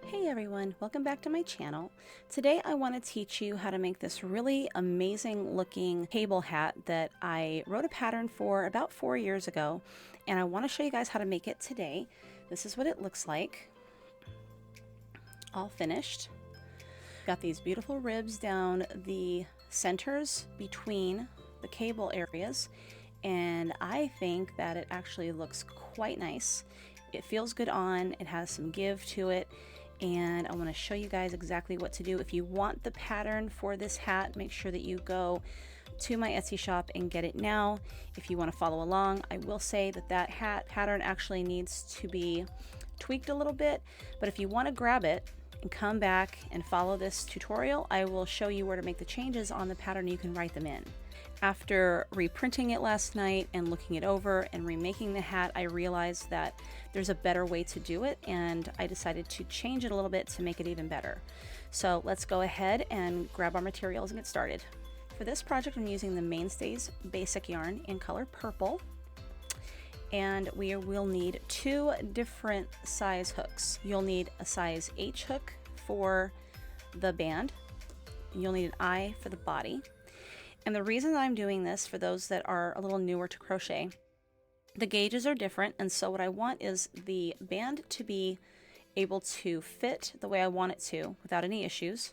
Hey everyone, welcome back to my channel. Today I want to teach you how to make this really amazing looking cable hat that I wrote a pattern for about 4 years ago, and I want to show you guys how to make it today. This is what it looks like, all finished. Got these beautiful ribs down the centers between the cable areas, and I think that it actually looks quite nice. It feels good on, it has some give to it, and I want to show you guys exactly what to do. If you want the pattern for this hat, make sure that you go to my Etsy shop and get it now. If you want to follow along, I will say that that hat pattern actually needs to be tweaked a little bit, but if you want to grab it and come back and follow this tutorial, I will show you where to make the changes on the pattern. You can write them in. After reprinting it last night and looking it over and remaking the hat, I realized that there's a better way to do it, and I decided to change it a little bit to make it even better. So let's go ahead and grab our materials and get started. For this project, I'm using the Mainstays basic yarn in color purple, and we will need 2 different size hooks. You'll need a size H hook for the band, and you'll need an I for the body. And the reason that I'm doing this, for those that are a little newer to crochet, the gauges are different, and so what I want is the band to be able to fit the way I want it to without any issues,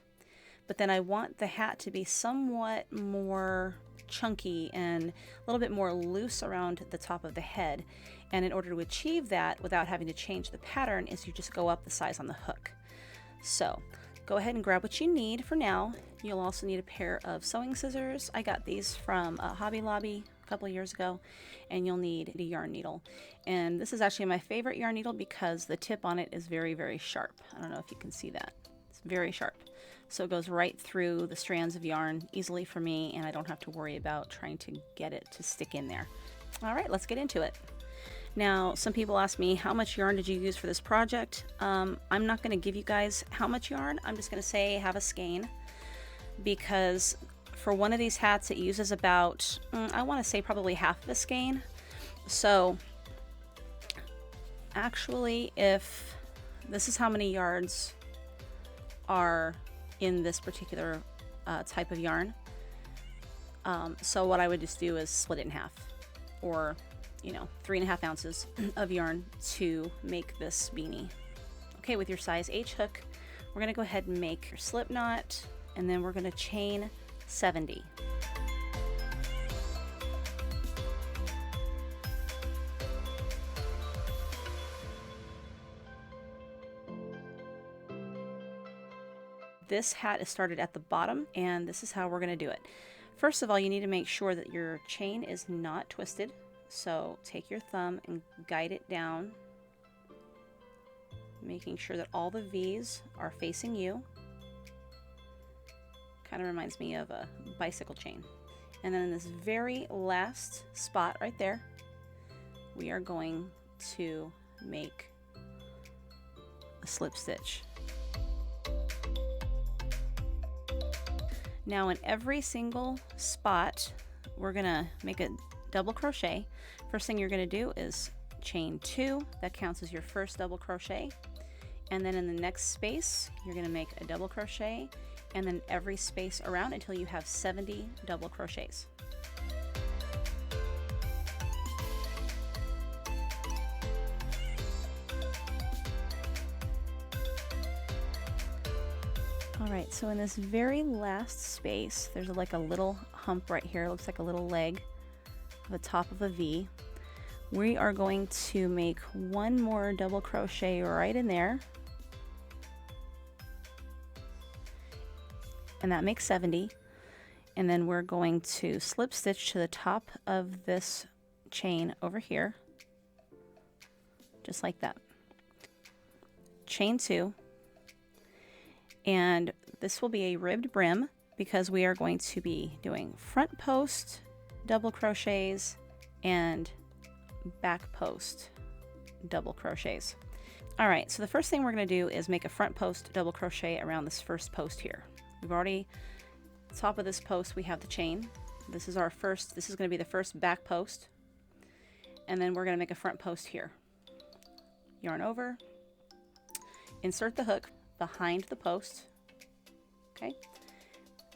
but then I want the hat to be somewhat more chunky and a little bit more loose around the top of the head. And in order to achieve that without having to change the pattern is you just go up the size on the hook. So go ahead and grab what you need for now. You'll also need a pair of sewing scissors. I got these from Hobby Lobby a couple of years ago, and you'll need a yarn needle. And this is actually my favorite yarn needle because the tip on it is very, very sharp. I don't know if you can see that. It's very sharp. So it goes right through the strands of yarn easily for me, and I don't have to worry about trying to get it to stick in there. All right, let's get into it. Now, some people ask me, how much yarn did you use for this project? I'm not going to give you guys how much yarn. I'm just going to say have a skein, because for one of these hats it uses about, I want to say probably half of a skein. So actually, if this is how many yards are in this particular type of yarn, so what I would just do is split it in half, or 3.5 ounces of yarn to make this beanie. Okay, with your size H hook, we're going to go ahead and make your slip knot, and then we're going to chain 70. This hat is started at the bottom, and this is how we're going to do it. First of all, you need to make sure that your chain is not twisted. So take your thumb and guide it down, making sure that all the V's are facing you. Kind of reminds me of a bicycle chain. And then in this very last spot right there, we are going to make a slip stitch. Now in every single spot, we're gonna make a double crochet. First thing you're going to do is chain 2. That counts as your first double crochet, and then in the next space you're going to make a double crochet, and then every space around until you have 70 double crochets. Alright, so in this very last space there's like a little hump right here. It looks like a little leg, the top of a V. We are going to make one more double crochet right in there, and that makes 70, and then we're going to slip stitch to the top of this chain over here, just like that. Chain 2, and this will be a ribbed brim because we are going to be doing front post double crochets and back post double crochets. All right, so the first thing we're going to do is make a front post double crochet around this first post here. We've already, top of this post we have the chain. This is going to be the first back post, and then we're going to make a front post here. Yarn over, insert the hook, behind the post. Okay,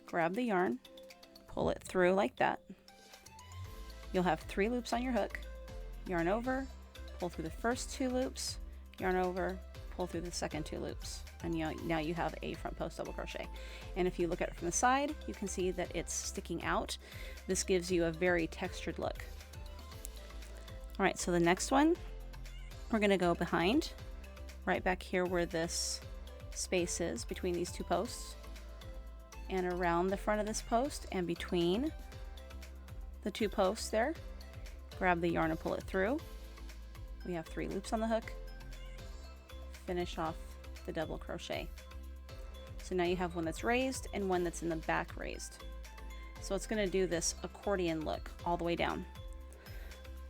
grab the yarn, pull it through like that. You'll have 3 loops on your hook. Yarn over, pull through the first 2 loops, yarn over, pull through the second 2 loops, and now you have a front post double crochet. And if you look at it from the side, you can see that it's sticking out. This gives you a very textured look. All right, so the next one, we're going to go behind, right back here where this space is between these 2 posts, and around the front of this post and between the 2 posts there. Grab the yarn and pull it through. We have 3 loops on the hook. Finish off the double crochet. So now you have one that's raised and one that's in the back raised. So it's going to do this accordion look all the way down.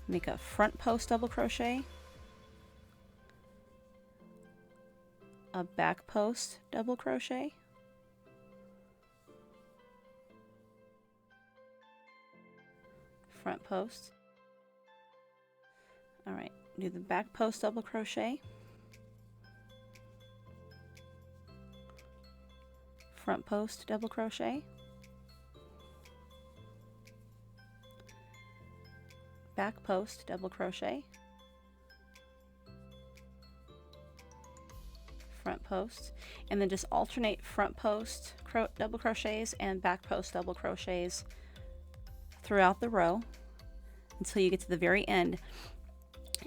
Make a front post double crochet, a back post double crochet, front post. All right, do the back post double crochet, front post double crochet, back post double crochet, front post, and then just alternate front post double crochets and back post double crochets throughout the row until you get to the very end,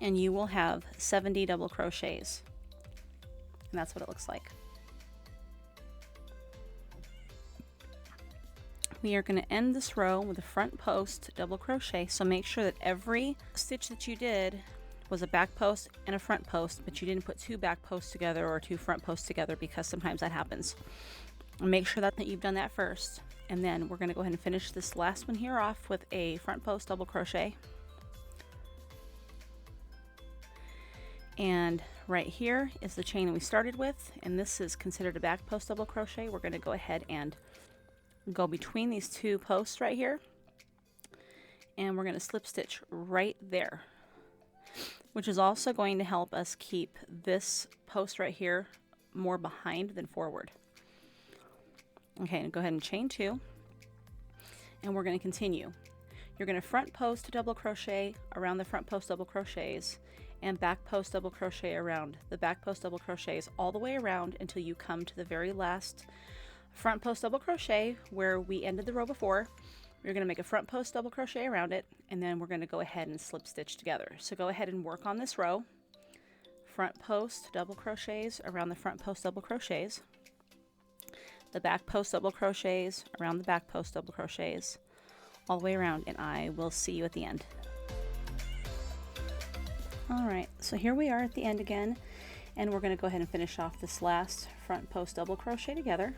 and you will have 70 double crochets, and that's what it looks like. We are going to end this row with a front post double crochet, so make sure that every stitch that you did was a back post and a front post, but you didn't put 2 back posts together or 2 front posts together, because sometimes that happens. And make sure that you've done that first, and then we're going to go ahead and finish this last one here off with a front post double crochet. And right here is the chain that we started with, and this is considered a back post double crochet. We're going to go ahead and go between these 2 posts right here, and we're going to slip stitch right there, which is also going to help us keep this post right here more behind than forward. Okay, go ahead and chain 2, and we're going to continue. You're going to front post double crochet around the front post double crochets, and back post double crochet around the back post double crochets all the way around until you come to the very last front post double crochet where we ended the row before. You're going to make a front post double crochet around it, and then we're going to go ahead and slip stitch together. So go ahead and work on this row. Front post double crochets around the front post double crochets, the back post double crochets around the back post double crochets, all the way around, and I will see you at the end. All right, so here we are at the end again, and we're going to go ahead and finish off this last front post double crochet together.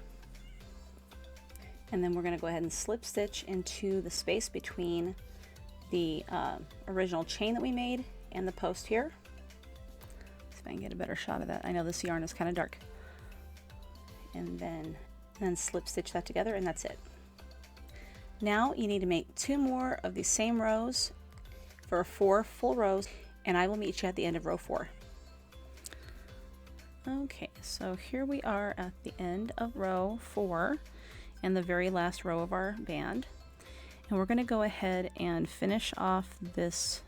And then we're going to go ahead and slip stitch into the space between the original chain that we made and the post here. See if I can get a better shot of that. I know this yarn is kind of dark. And then slip stitch that together, and that's it. Now you need to make 2 more of these same rows for 4 full rows, and I will meet you at the end of row 4. Okay, so here we are at the end of row 4. And the very last row of our band, and we're going to go ahead and finish off this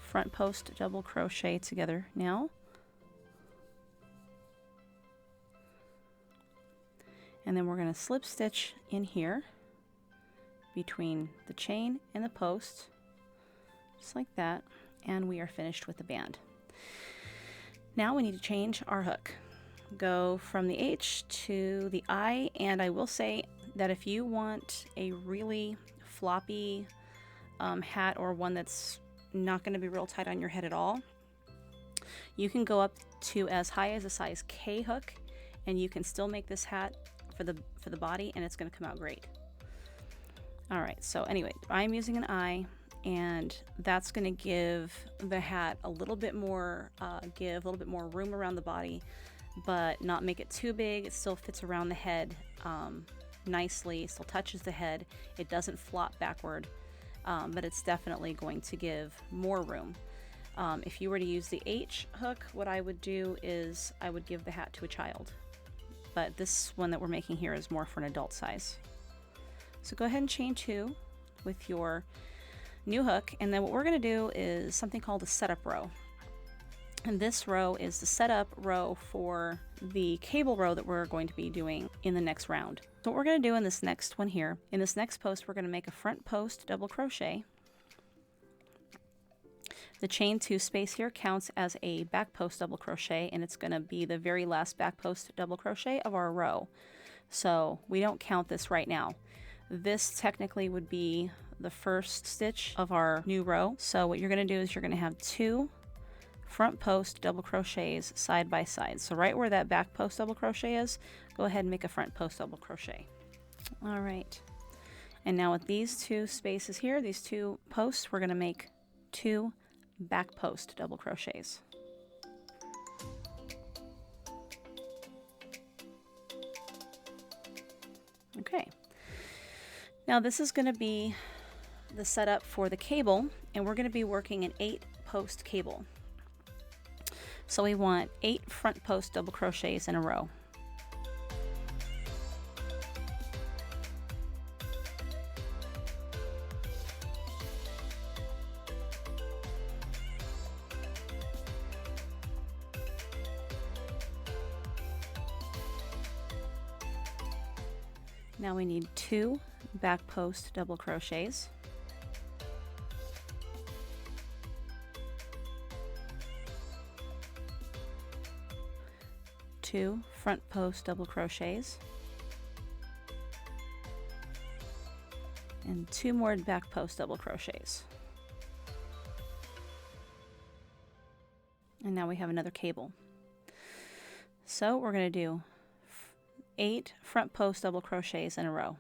front post double crochet together now. And then we're going to slip stitch in here between the chain and the post, just like that, and we are finished with the band. Now we need to change our hook. Go from the H to the I, and I will say that if you want a really floppy hat, or one that's not going to be real tight on your head at all, you can go up to as high as a size K hook, and you can still make this hat for the body, and it's going to come out great. All right, so anyway, I'm using an I, and that's going to give the hat a little bit more room around the body, but not make it too big. It still fits around the head nicely, still touches the head. It doesn't flop backward, but it's definitely going to give more room. If you were to use the H hook, what I would do is I would give the hat to a child. but this one that we're making here is more for an adult size. So go ahead and chain 2 with your new hook, and then what we're going to do is something called a setup row. And this row is the setup row for the cable row that we're going to be doing in the next round. So what we're going to do in this next one here, in this next post, we're going to make a front post double crochet. The chain 2 space here counts as a back post double crochet, and it's going to be the very last back post double crochet of our row. So we don't count this right now. This technically would be the first stitch of our new row. So what you're going to do is you're going to have 2 front post double crochets side by side. So right where that back post double crochet is, go ahead and make a front post double crochet. All right. And now with these 2 spaces here, these 2 posts, we're going to make 2 back post double crochets. Okay. Now this is going to be the setup for the cable, and we're going to be working an 8 post cable. So we want 8 front post double crochets in a row. Now we need 2 back post double crochets. 2 front post double crochets, and 2 more back post double crochets. And now we have another cable. So we're going to do 8 front post double crochets in a row.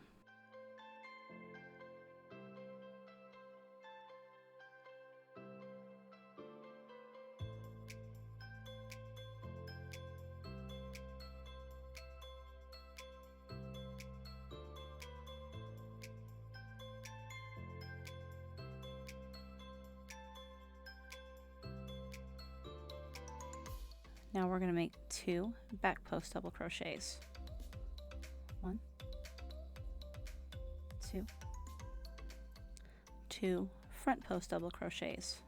Now we're going to make 2 back post double crochets. 1, 2, 2 front post double crochets,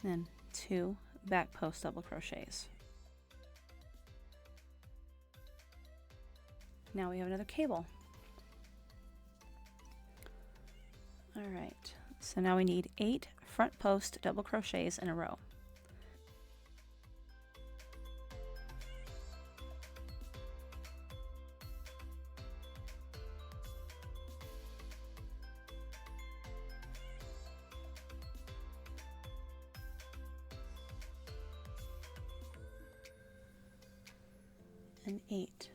then 2 back post double crochets. Now we have another cable. All right, so now we need 8 front post double crochets in a row. And 8.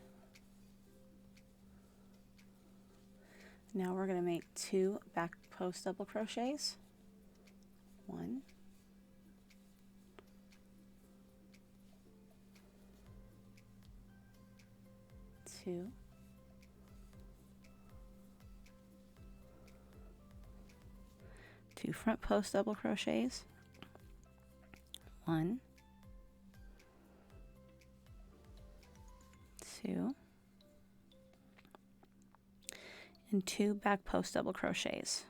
Now we're going to make 2 back post double crochets. 1, 2, 2 front post double crochets. 1, 2, and 2 back post double crochets.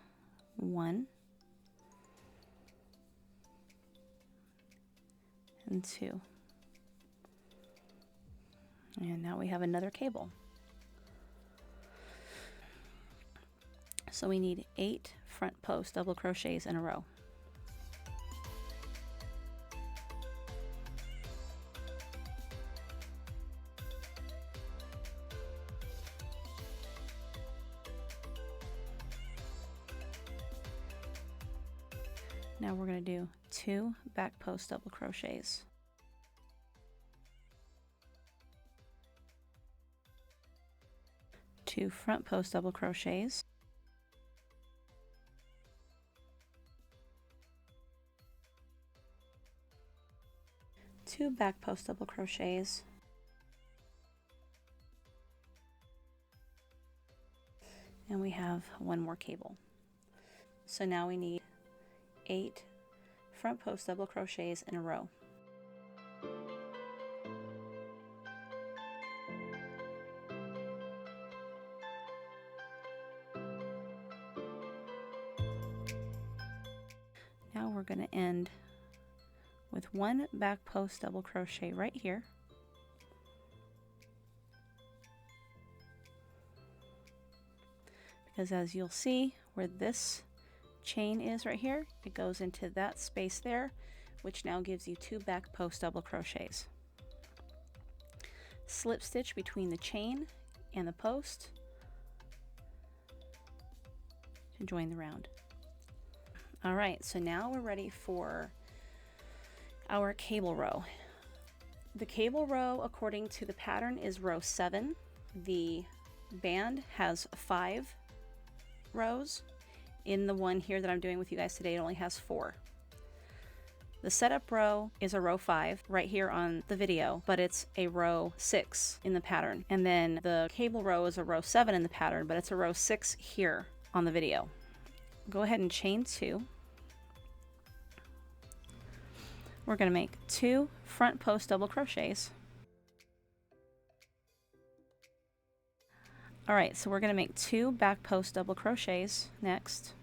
1 and 2. And now we have another cable. So we need 8 front post double crochets in a row. Now we're going to do 2 back post double crochets. 2 front post double crochets. 2 back post double crochets. And we have 1 more cable. So now we need 8 front post double crochets in a row. going to end with one back post double crochet right here. Because as you'll see, where this chain is right here, it goes into that space there, which now gives you two back post double crochets. Slip stitch between the chain and the post to join the round. All right, so now we're ready for our cable row. The cable row, according to the pattern, is row 7. The band has 5 rows. In the one here that I'm doing with you guys today, it only has 4. The setup row is a row 5 right here on the video, but it's a row 6 in the pattern. And then the cable row is a row 7 in the pattern, but it's a row 6 here on the video. Go ahead and chain 2. We're going to make 2 front post double crochets. All right, so we're going to make 2 back post double crochets next.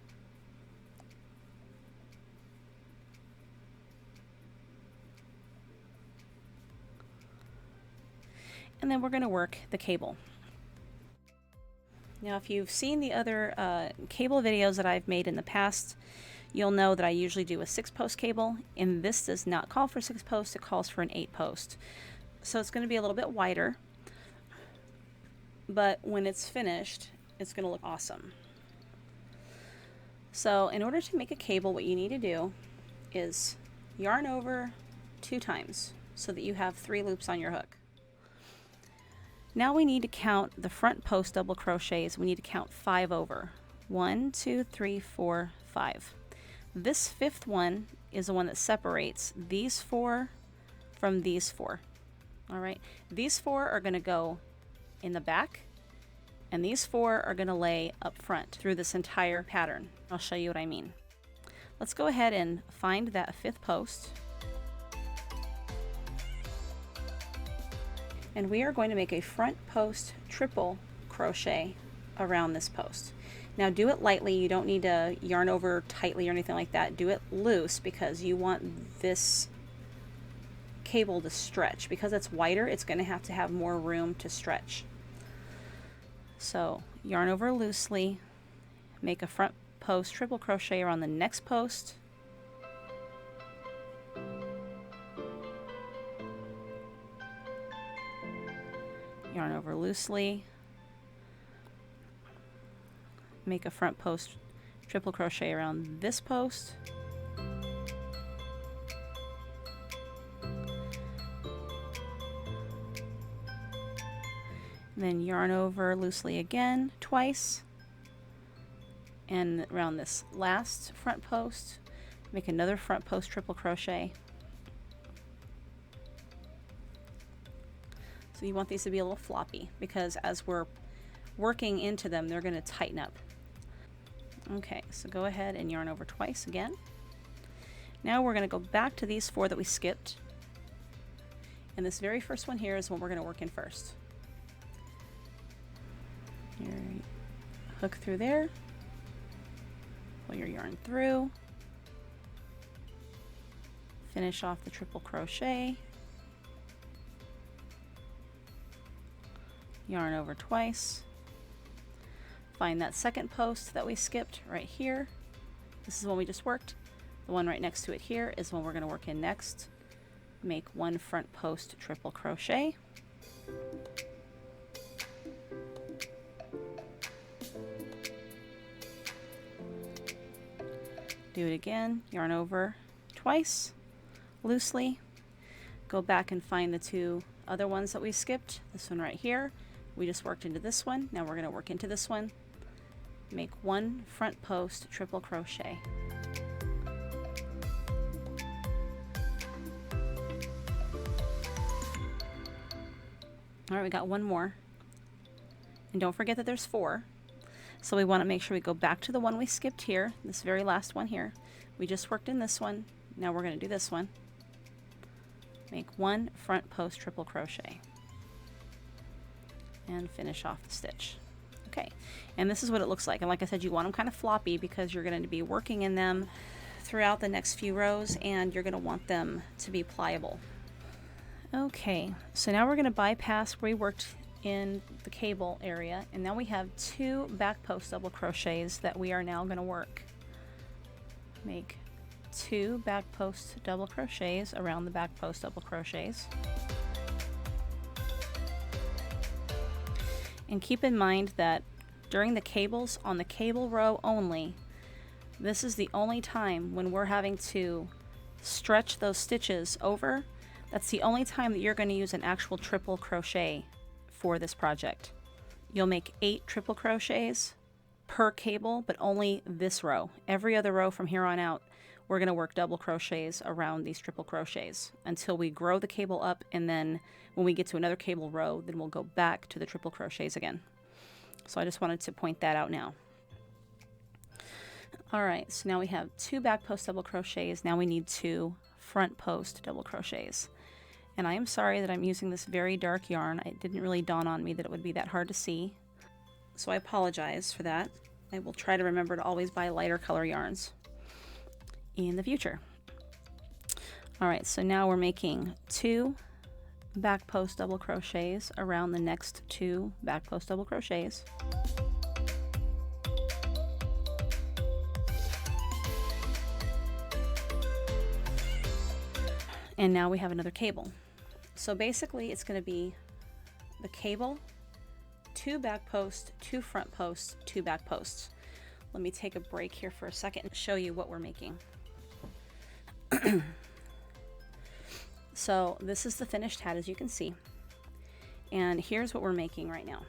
And then we're going to work the cable. Now, if you've seen the other cable videos that I've made in the past, you'll know that I usually do a 6-post cable, and this does not call for 6 posts, it calls for an 8-post. So it's going to be a little bit wider, but when it's finished, it's going to look awesome. So in order to make a cable, what you need to do is yarn over 2 times so that you have 3 loops on your hook. Now we need to count the front post double crochets. We need to count 5 over. 1, 2, 3, 4, 5. This 5th one is the one that separates these 4 from these 4. All right, these 4 are going to go in the back, and these 4 are going to lay up front through this entire pattern. I'll show you what I mean. Let's go ahead and find that 5th post. And we are going to make a front post triple crochet around this post. Now do it lightly, you don't need to yarn over tightly or anything like that. Do it loose because you want this cable to stretch. Because it's wider, it's going to have more room to stretch. So yarn over loosely, make a front post triple crochet around the next post. Yarn over loosely, make a front post triple crochet around this post, and then yarn over loosely again twice, and around this last front post make another front post triple crochet. So you want these to be a little floppy because as we're working into them, they're going to tighten up. Okay, so go ahead and yarn over twice again. Now we're going to go back to these 4 that we skipped. And this very first one here is what we're going to work in first. Your hook through there. Pull your yarn through. Finish off the triple crochet. Yarn over twice. Find that second post that we skipped right here. This is one we just worked. The one right next to it here is one we're going to work in next. Make 1 front post triple crochet. Do it again, yarn over twice, loosely. Go back and find the 2 other ones that we skipped. This one right here. We just worked into this one. Now we're going to work into this one. Make 1 front post triple crochet. All right, we got 1 more. And don't forget that there's 4. So we want to make sure we go back to the one we skipped here, this very last one here. We just worked in this one. Now we're going to do this one. Make 1 front post triple crochet. And finish off the stitch. Okay, and this is what it looks like. And like I said, you want them kind of floppy because you're going to be working in them throughout the next few rows, and you're going to want them to be pliable. Okay, so now we're going to bypass where we worked in the cable area, and now we have 2 back post double crochets that we are now going to work. Make 2 back post double crochets around the back post double crochets. And keep in mind that during the cables, on the cable row only, this is the only time when we're having to stretch those stitches over. That's the only time that you're going to use an actual triple crochet for this project. You'll make 8 triple crochets per cable, but only this row. Every other row from here on out, we're going to work double crochets around these triple crochets until we grow the cable up, and then when we get to another cable row, then we'll go back to the triple crochets again. So I just wanted to point that out now. Alright, so now we have 2 back post double crochets. Now we need 2 front post double crochets. And I am sorry that I'm using this very dark yarn. It didn't really dawn on me that it would be that hard to see. So I apologize for that. I will try to remember to always buy lighter color yarns in the future. Alright, so now we're making 2 back post double crochets around the next 2 back post double crochets. And now we have another cable. So basically it's going to be the cable, 2 back posts, 2 front posts, 2 back posts. Let me take a break here for a second and show you what we're making. So this is the finished hat, as you can see. And here's what we're making right now.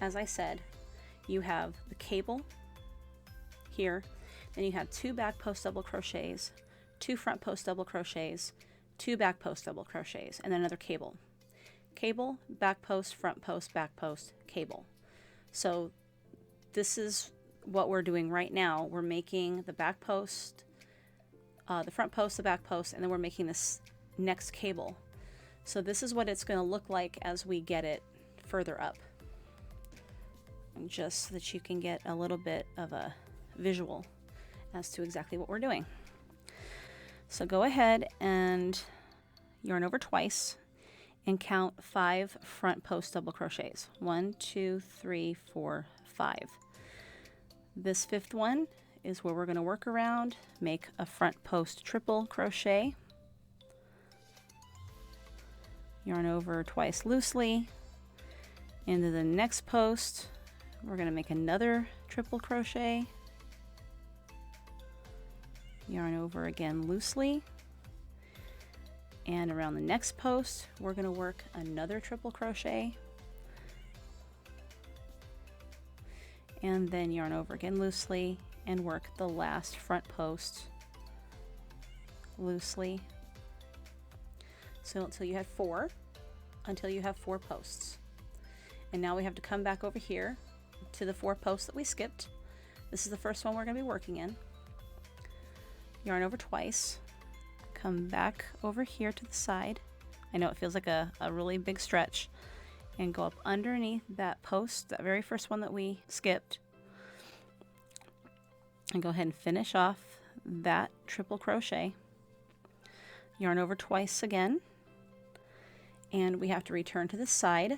As I said, you have the cable here, then you have 2 back post double crochets, 2 front post double crochets, 2 back post double crochets, and then another cable. Cable, back post, front post, back post, cable. So this is what we're doing right now. We're making the back post, the front post, the back post, and then we're making this next cable. So this is what it's going to look like as we get it further up. And just so that you can get a little bit of a visual as to exactly what we're doing. So go ahead and yarn over twice and count 5 front post double crochets. 1, 2, 3, 4, 5. This 5th one is where we're going to work around, make a front post triple crochet, yarn over twice loosely. Into the next post, we're going to make another triple crochet, yarn over again loosely, and around the next post we're going to work another triple crochet, and then yarn over again loosely and work the last front post loosely. So until you have 4 posts. And now we have to come back over here to the 4 posts that we skipped. This is the first one we're going to be working in. Yarn over twice, come back over here to the side. I know it feels like a really big stretch, and go up underneath that post, that very first one that we skipped, and go ahead and finish off that triple crochet. Yarn over twice again, and we have to return to the side.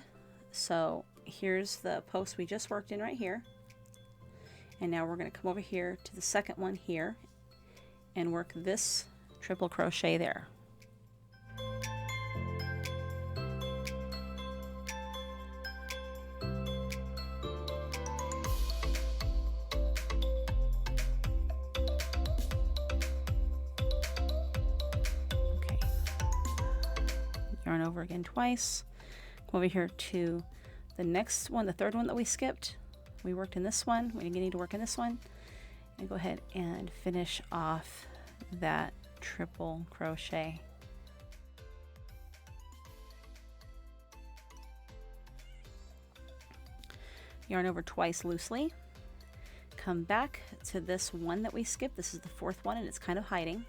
So here's the post we just worked in right here, and now we're going to come over here to the second one here and work this triple crochet there. Okay. Yarn over again twice. Come over here to the next one, the 3rd one that we skipped. We worked in this one. We need to work in this one. And go ahead and finish off that triple crochet. Yarn over twice loosely, come back to this one that we skipped. This is the 4th one, and it's kind of hiding,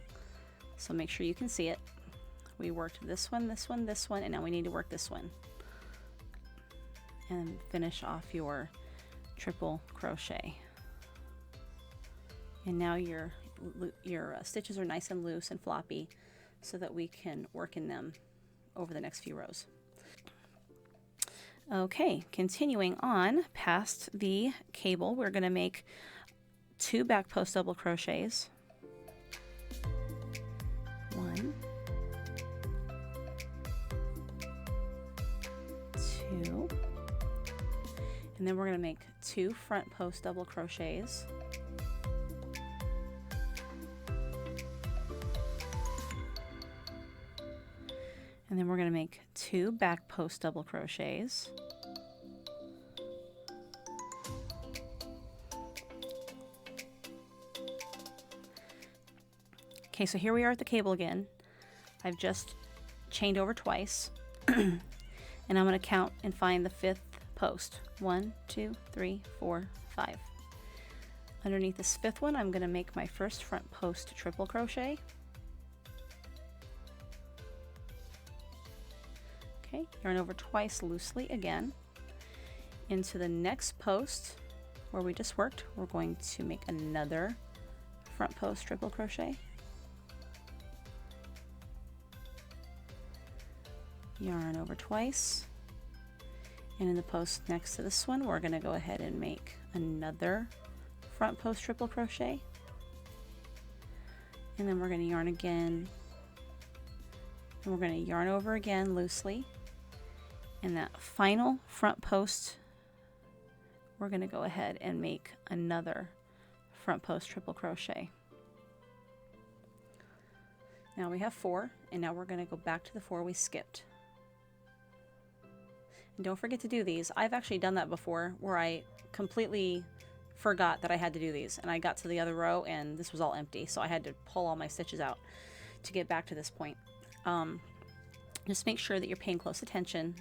so make sure you can see it. We worked this one, this one, this one, and now we need to work this one and finish off your triple crochet. And now your stitches are nice and loose and floppy so that we can work in them over the next few rows. Okay, continuing on past the cable, we're going to make 2 back post double crochets. 1, 2, and then we're going to make 2 front post double crochets. And then we're going to make 2 back post double crochets. Okay, so here we are at the cable again. I've just chained over twice. And I'm going to count and find the 5th post. 1, 2, 3, 4, 5. Underneath this 5th one, I'm going to make my first front post triple crochet. Okay, yarn over twice loosely again. Into the next post where we just worked, we're going to make another front post triple crochet. Yarn over twice. And in the post next to this one, we're going to go ahead and make another front post triple crochet. And then we're going to yarn again. And we're going to yarn over again loosely. In that final front post, we're going to go ahead and make another front post triple crochet. Now we have 4, and now we're going to go back to the 4 we skipped. And don't forget to do these. I've actually done that before where I completely forgot that I had to do these, and I got to the other row and this was all empty, so I had to pull all my stitches out to get back to this point. Just make sure that you're paying close attention.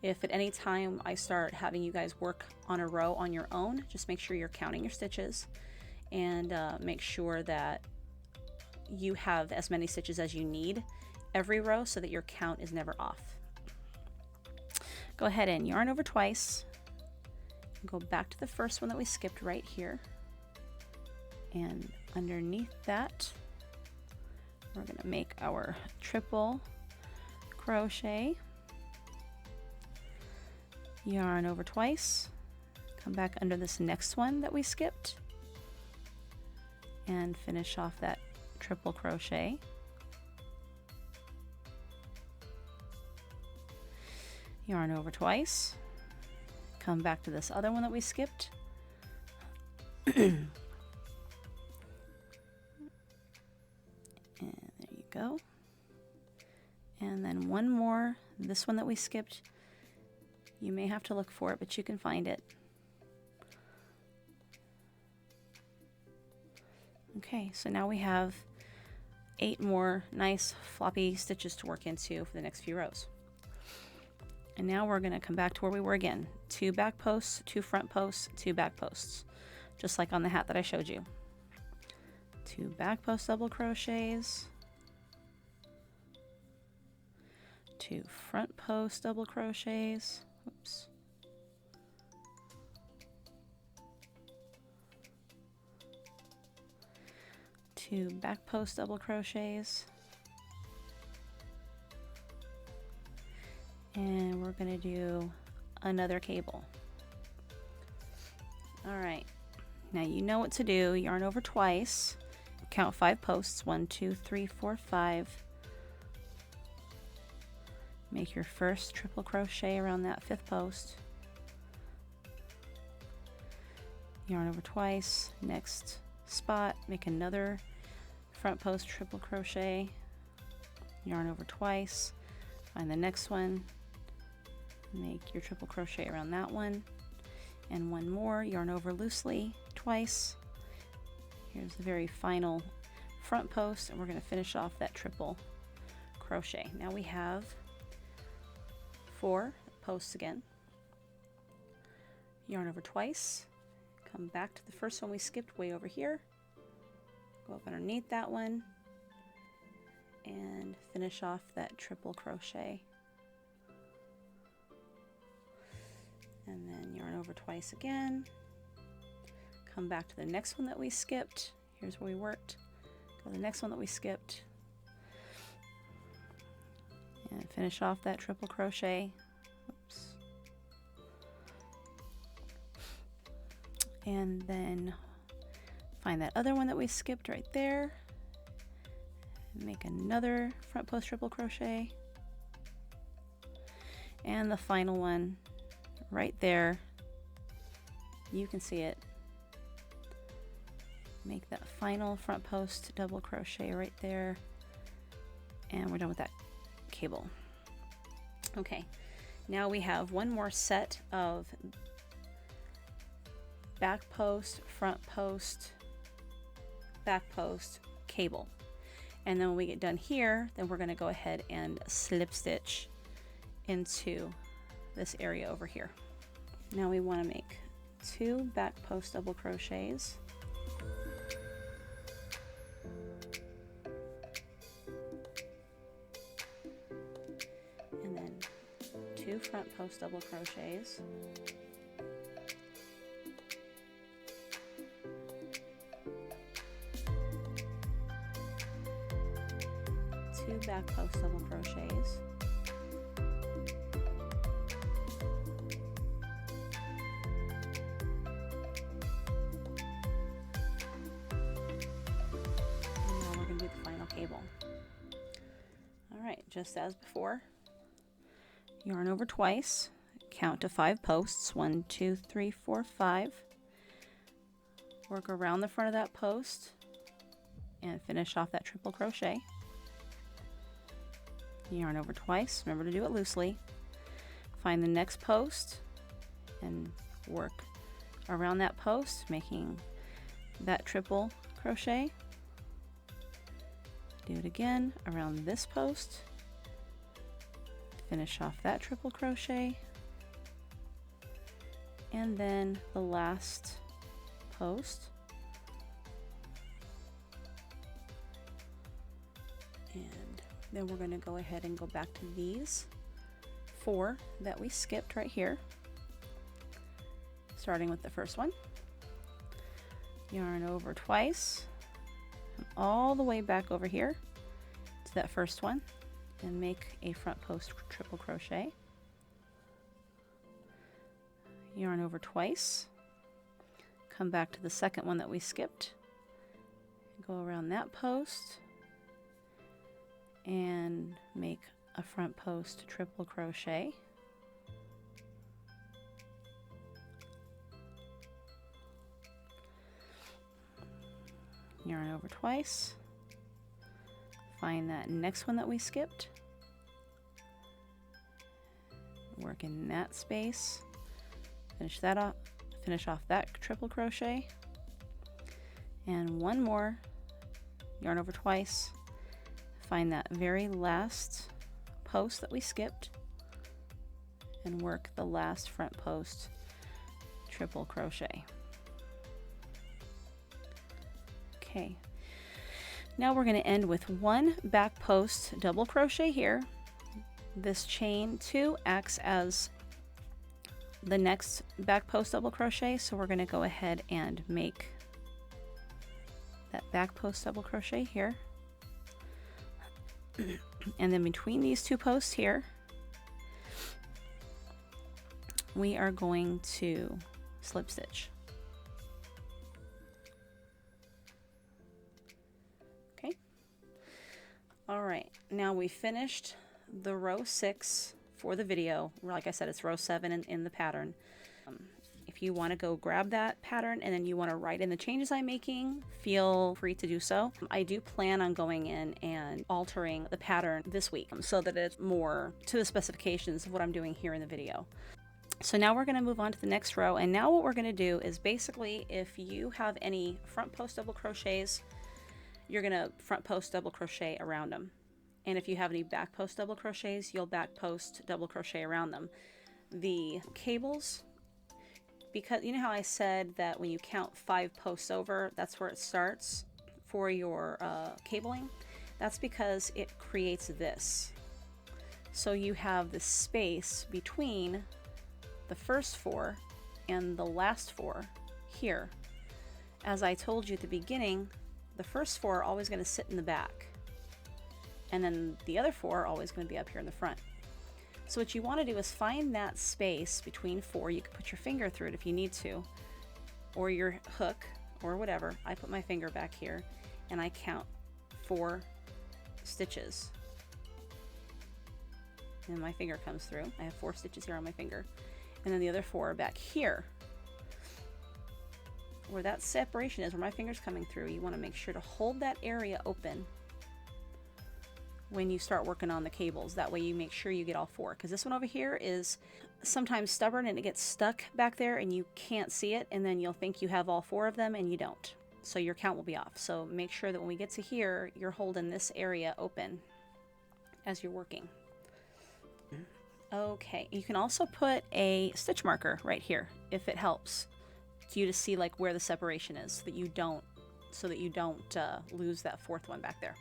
If at any time I start having you guys work on a row on your own, just make sure you're counting your stitches and make sure that you have as many stitches as you need every row so that your count is never off. Go ahead and yarn over twice. Go back to the first one that we skipped right here. And underneath that, we're going to make our triple crochet. Yarn over twice, come back under this next one that we skipped, and finish off that triple crochet. Yarn over twice, come back to this other one that we skipped, and there you go. And then one more, this one that we skipped. You may have to look for it, but you can find it. Okay, so now we have 8 more nice floppy stitches to work into for the next few rows. And now we're going to come back to where we were again. 2 back posts, 2 front posts, 2 back posts. Just like on the hat that I showed you. 2 back post double crochets. 2 front post double crochets. Oops. Two back post double crochets. And we're going to do another cable. All right. Now you know what to do. Yarn over twice. Count 5 posts. 1, 2, 3, 4, 5. Make your first triple crochet around that 5th post. Yarn over twice, next spot, make another front post triple crochet, yarn over twice, find the next one, make your triple crochet around that one, and one more, yarn over loosely twice. Here's the very final front post, and we're going to finish off that triple crochet. Now we have 4 posts again. Yarn over twice, come back to the first one we skipped way over here, go up underneath that one, and finish off that triple crochet. And then yarn over twice again, come back to the next one that we skipped. Here's where we worked. Go to the next one that we skipped. And finish off that triple crochet. Oops. And then find that other one that we skipped right there. Make another front post triple crochet. And the final one right there. You can see it. Make that final front post double crochet right there. And we're done with that cable. Okay, now we have one more set of back post, front post, back post, cable. And then when we get done here, then we're going to go ahead and slip stitch into this area over here. Now we want to make 2 back post double crochets. And then 2 front post double crochets. 2 back post double crochets. Cable. All right, just as before, yarn over twice, count to 5 posts, 1, 2, 3, 4, 5. Work around the front of that post and finish off that triple crochet. Yarn over twice, remember to do it loosely. Find the next post and work around that post, making that triple crochet. Do it again around this post. Finish off that triple crochet. And then the last post. And then we're going to go ahead and go back to these 4 that we skipped right here. Starting with the first one. Yarn over twice. All the way back over here to that first one and make a front post triple crochet. Yarn over twice, come back to the second one that we skipped, go around that post and make a front post triple crochet. Yarn over twice, find that next one that we skipped, work in that space, finish that off, finish off that triple crochet, and one more, yarn over twice, find that very last post that we skipped and work the last front post triple crochet. Okay, now we're going to end with 1 back post double crochet here. This chain 2 acts as the next back post double crochet, so we're going to go ahead and make that back post double crochet here. And then between these 2 posts here, we are going to slip stitch. All right, now we finished the row 6 for the video. Like I said, it's row 7 in the pattern. If you want to go grab that pattern and then you want to write in the changes I'm making, feel free to do so. I do plan on going in and altering the pattern this week so that it's more to the specifications of what I'm doing here in the video. So now we're going to move on to the next row, and now what we're going to do is basically, if you have any front post double crochets, you're going to front post double crochet around them. And if you have any back post double crochets, you'll back post double crochet around them. The cables, because you know how I said that when you count 5 posts over, that's where it starts for your cabling? That's because it creates this. So you have this space between the first 4 and the last 4 here. As I told you at the beginning, the first 4 are always going to sit in the back, and then the other 4 are always going to be up here in the front. So what you want to do is find that space between 4. You can put your finger through it if you need to, or your hook, or whatever. I put my finger back here, and I count 4 stitches. And my finger comes through. I have 4 stitches here on my finger. And then the other 4 are back here. Where that separation is, where my finger's coming through, you want to make sure to hold that area open when you start working on the cables. That way you make sure you get all 4, because this one over here is sometimes stubborn and it gets stuck back there and you can't see it, and then you'll think you have all 4 of them and you don't. So your count will be off. So make sure that when we get to here, you're holding this area open as you're working. Okay, you can also put a stitch marker right here if it helps you to see like where the separation is, so that you don't lose that 4th one back there.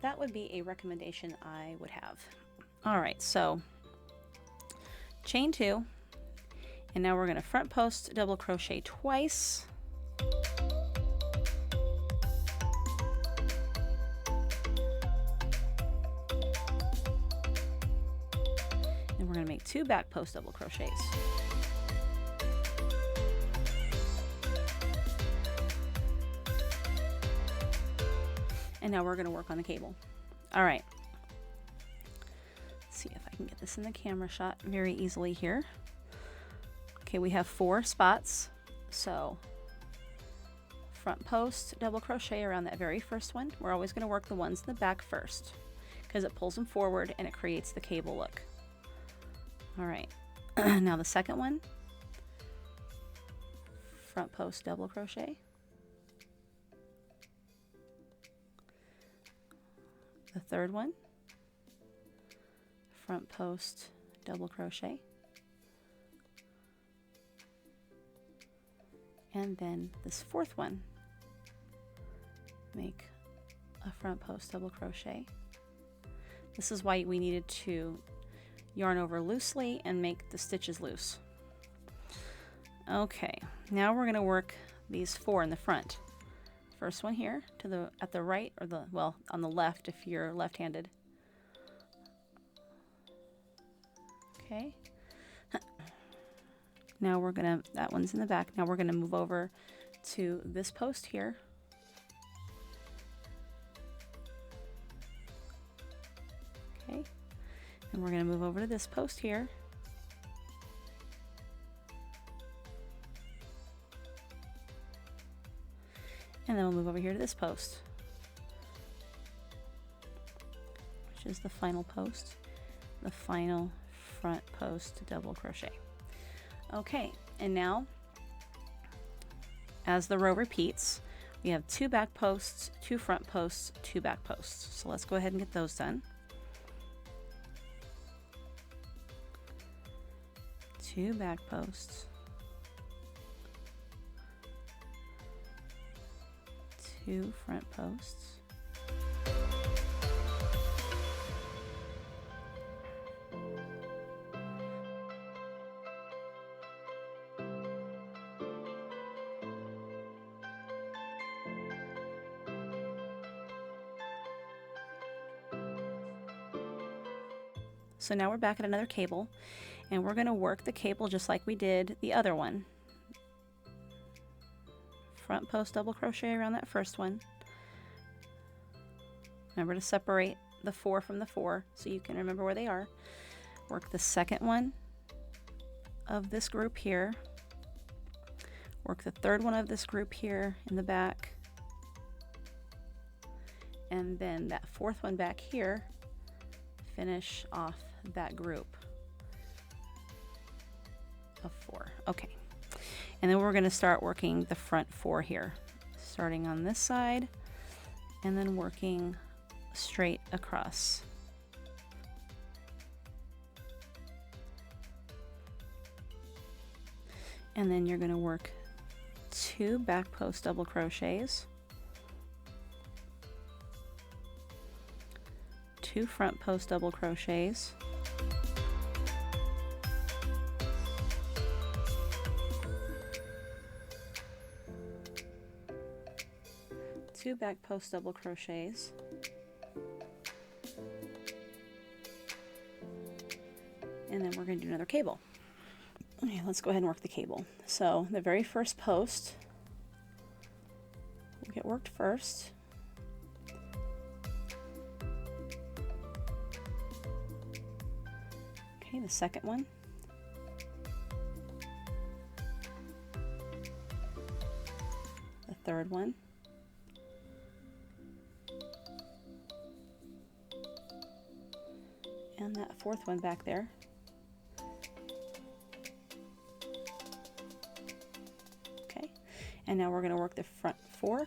That would be a recommendation I would have. All right, so chain 2, and now we're going to front post double crochet twice. And we're going to make 2 back post double crochets. And now we're going to work on the cable. All right. Let's see if I can get this in the camera shot very easily here. Okay, we have 4 spots. So front post double crochet around that very first one. We're always going to work the ones in the back first, because it pulls them forward and it creates the cable look. All right. Now the second one, front post double crochet. The third one, front post double crochet, and then this 4th one, make a front post double crochet. This is why we needed to yarn over loosely and make the stitches loose. Okay, now we're going to work these 4 in the front. First one here at the right, or on the left if you're left-handed. Okay. Now we're gonna, that one's in the back. Now we're gonna move over to this post here. Okay. And we're gonna move over to this post here. And then we'll move over here to this post, which is the final post, the final front post double crochet. Okay, and now as the row repeats, we have 2 back posts, 2 front posts, 2 back posts. So let's go ahead and get those done. 2 back posts, 2 front posts, so now we're back at another cable, and we're going to work the cable just like we did the other one. Front post double crochet around that first one. Remember to separate the 4 from the 4 so you can remember where they are. Work the second one of this group here. Work the third one of this group here in the back. And then that 4th one back here, finish off that group of 4. Okay. And then we're going to start working the front 4 here, starting on this side and then working straight across. And then you're going to work 2 back post double crochets, 2 front post double crochets, 2 back post double crochets, and then we're going to do another cable. Okay, let's go ahead and work the cable. So the very first post will get worked first. Okay, the second one. The third one. And that fourth one back there. Okay, and now we're going to work the front 4.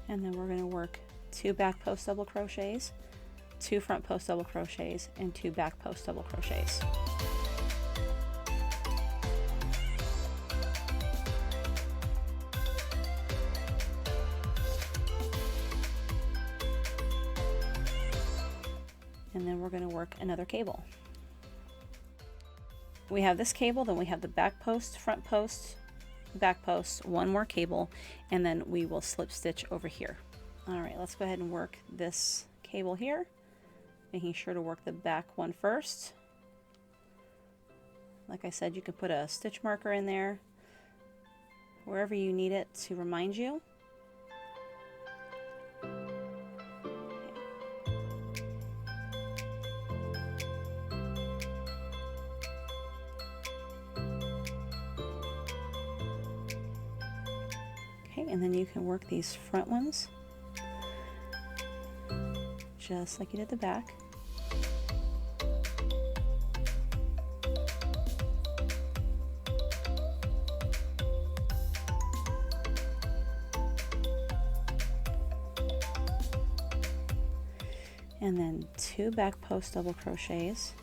And then we're going to work 2 back post double crochets, 2 front post double crochets, and 2 back post double crochets. And then we're going to work another cable. We have this cable, then we have the back post, front post, back post, one more cable, and then we will slip stitch over here. All right, let's go ahead and work this cable here, making sure to work the back one first. Like I said, you can put a stitch marker in there wherever you need it to remind you. And then you can work these front ones just like you did the back. And then 2 back post double crochets.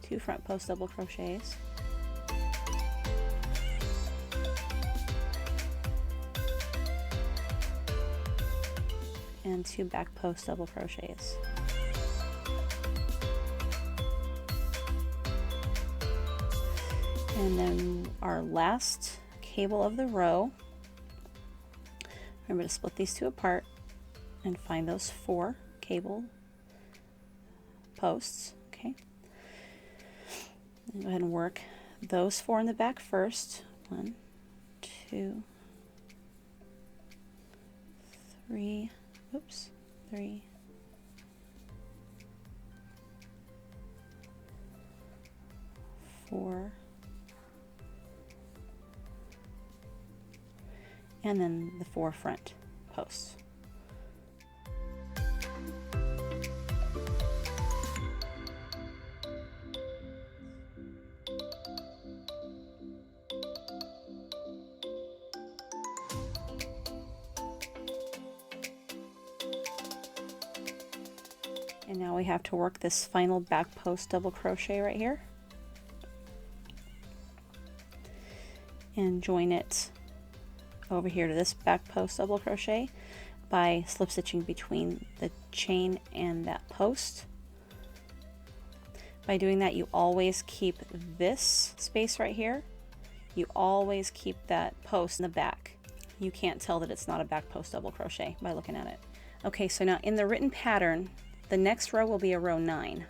2 front post double crochets, and 2 back post double crochets. And then our last cable of the row, remember to split these 2 apart and find those 4 cable posts. Okay. Go ahead and work those 4 in the back first. 1, 2, 3, oops, 3, 4, and then the 4 front posts. And now we have to work this final back post double crochet right here and join it over here to this back post double crochet by slip stitching between the chain and that post. By doing that, you always keep this space right here. You always keep that post in the back. You can't tell that it's not a back post double crochet by looking at it. Okay, so now in the written pattern, the next row will be a row 9.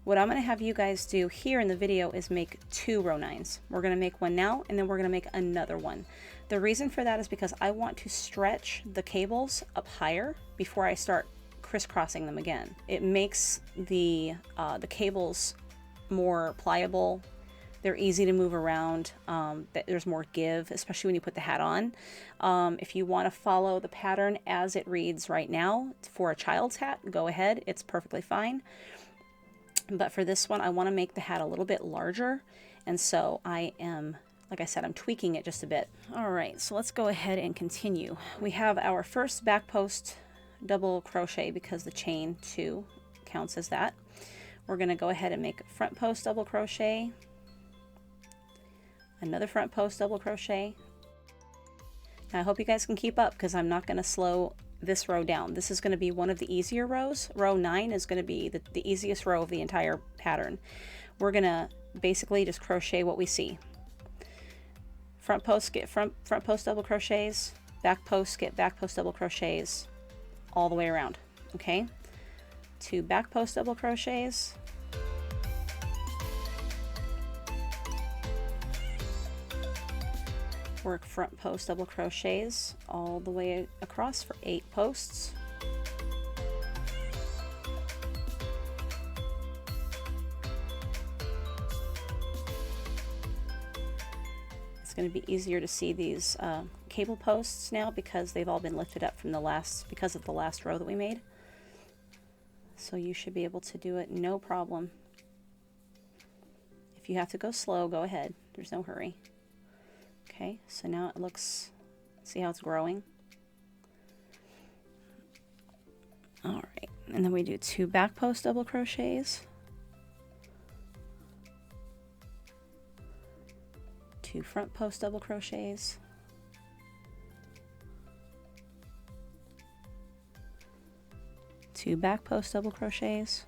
What I'm going to have you guys do here in the video is make 2 row 9s. We're going to make one now, and then we're going to make another one. The reason for that is because I want to stretch the cables up higher before I start crisscrossing them again. It makes the cables more pliable. They're easy to move around. There's more give, especially when you put the hat on. If you want to follow the pattern as it reads right now for a child's hat, go ahead. It's perfectly fine. But for this one, I want to make the hat a little bit larger. And so I am, like I said, I'm tweaking it just a bit. All right, so let's go ahead and continue. We have our first back post double crochet because the chain 2 counts as that. We're going to go ahead and make a front post double crochet, another front post double crochet. Now I hope you guys can keep up because I'm not going to slow this row down. This is going to be one of the easier rows. Row 9 is going to be the easiest row of the entire pattern. We're going to basically just crochet what we see. Front post, get front post double crochets, back post, get back post double crochets all the way around. Okay, 2 back post double crochets, work front post double crochets all the way across for 8 posts. It's going to be easier to see these cable posts now because they've all been lifted up from because of the last row that we made. So you should be able to do it no problem. If you have to go slow, go ahead. There's no hurry. Okay, so now it looks, see how it's growing? All right, and then we do 2 back post double crochets, 2 front post double crochets, 2 back post double crochets,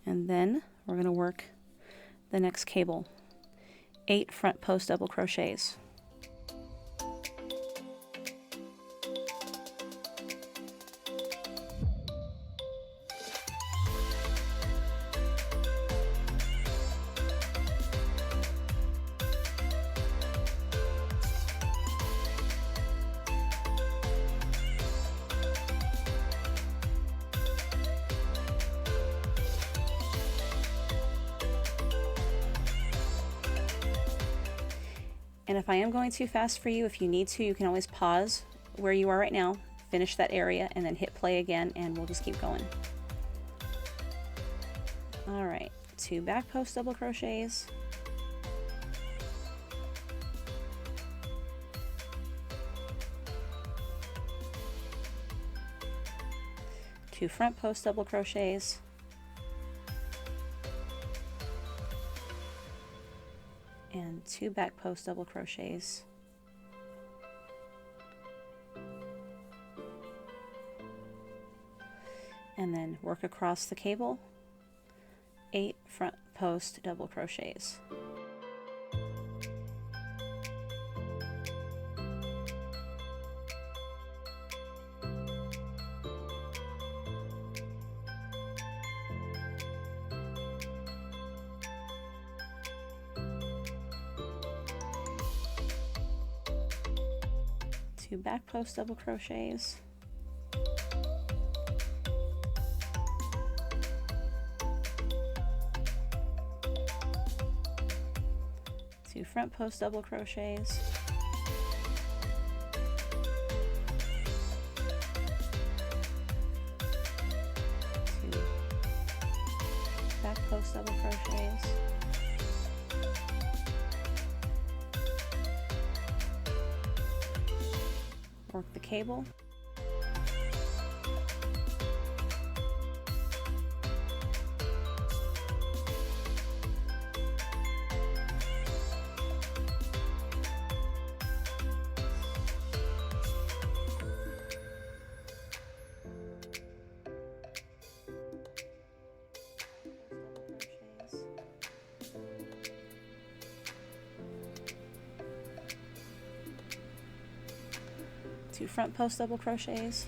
and then we're going to work the next cable, 8 front post double crochets. And if I am going too fast for you, if you need to, you can always pause where you are right now, finish that area, and then hit play again, and we'll just keep going. All right, 2 back post double crochets, 2 front post double crochets, and 2 back post double crochets, and then work across the cable, 8 front post double crochets. Back post double crochets, 2 front post double crochets, 2 back post double crochets, work the cable, two front post double crochets,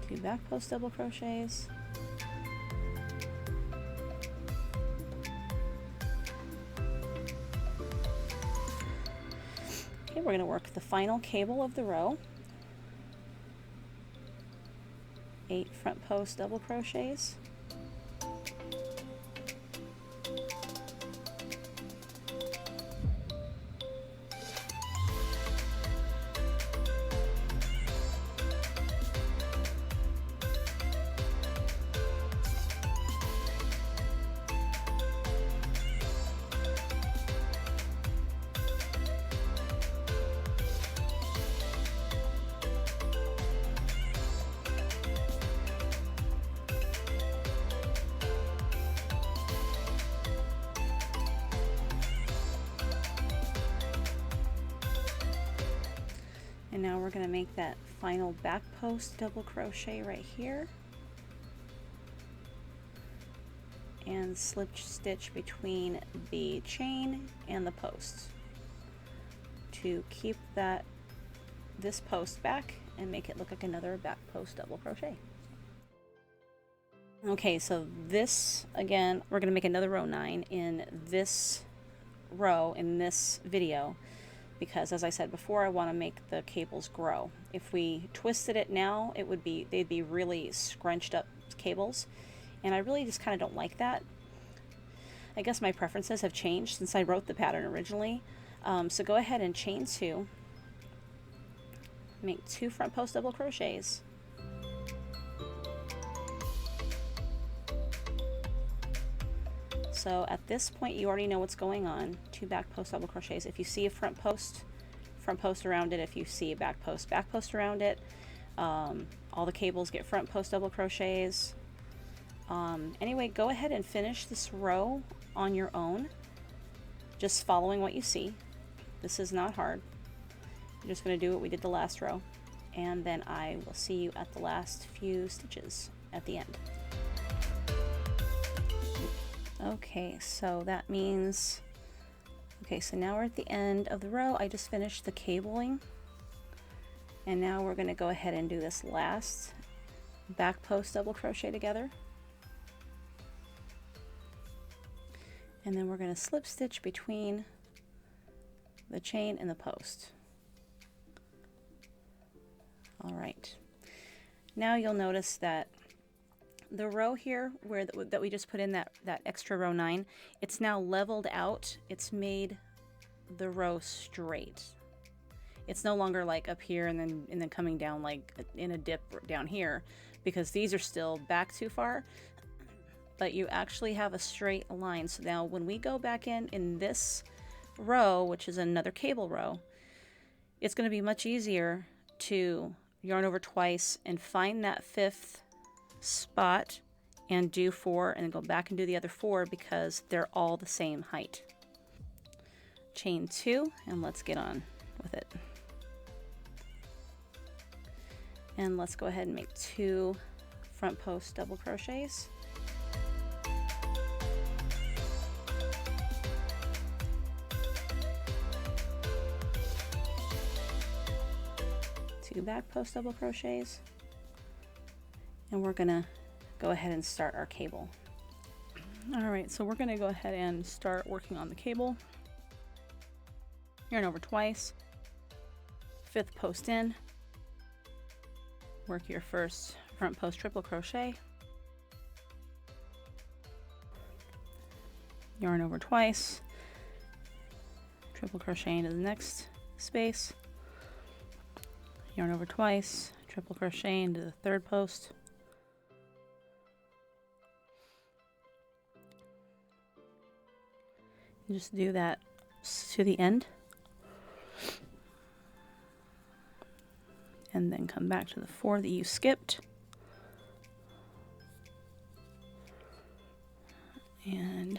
two back post double crochets, okay, we're going to work the final cable of the row, 8 front post double crochets, And now we're going to make that final back post double crochet right here and slip stitch between the chain and the post to keep this post back and make it look like another back post double crochet. Okay, so this, again, we're going to make another row 9 in this row in this video because, as I said before, I want to make the cables grow. If we twisted it now, they'd be really scrunched up cables, and I really just kind of don't like that. I guess my preferences have changed since I wrote the pattern originally. So go ahead and chain 2, make 2 front post double crochets, so at this point you already know what's going on. 2 back post double crochets. If you see a front post around it. If you see a back post around it. All the cables get front post double crochets. Anyway, go ahead and finish this row on your own, just following what you see. This is not hard. You're just going to do what we did the last row, and then I will see you at the last few stitches at the end. Okay, so that means, okay, so now we're at the end of the row. I just finished the cabling, and now we're going to go ahead and do this last back post double crochet together, and then we're going to slip stitch between the chain and the post. All right, now you'll notice that the row here that we just put in that extra row 9, it's now leveled out. It's made the row straight. It's no longer like up here and then coming down like in a dip down here, because these are still back too far, but you actually have a straight line. So now when we go back in this row, which is another cable row, it's going to be much easier to yarn over twice and find that 5th spot and do 4 and then go back and do the other 4 because they're all the same height. Chain 2 and let's get on with it. And let's go ahead and make 2 front post double crochets. Two back post double crochets, and we're gonna go ahead and start our cable. All right, so we're gonna go ahead and start working on the cable. Yarn over twice, 5th post in, work your first front post triple crochet, yarn over twice, triple crochet into the next space, yarn over twice, triple crochet into the 3rd post, and just do that to the end, and then come back to the 4 that you skipped, and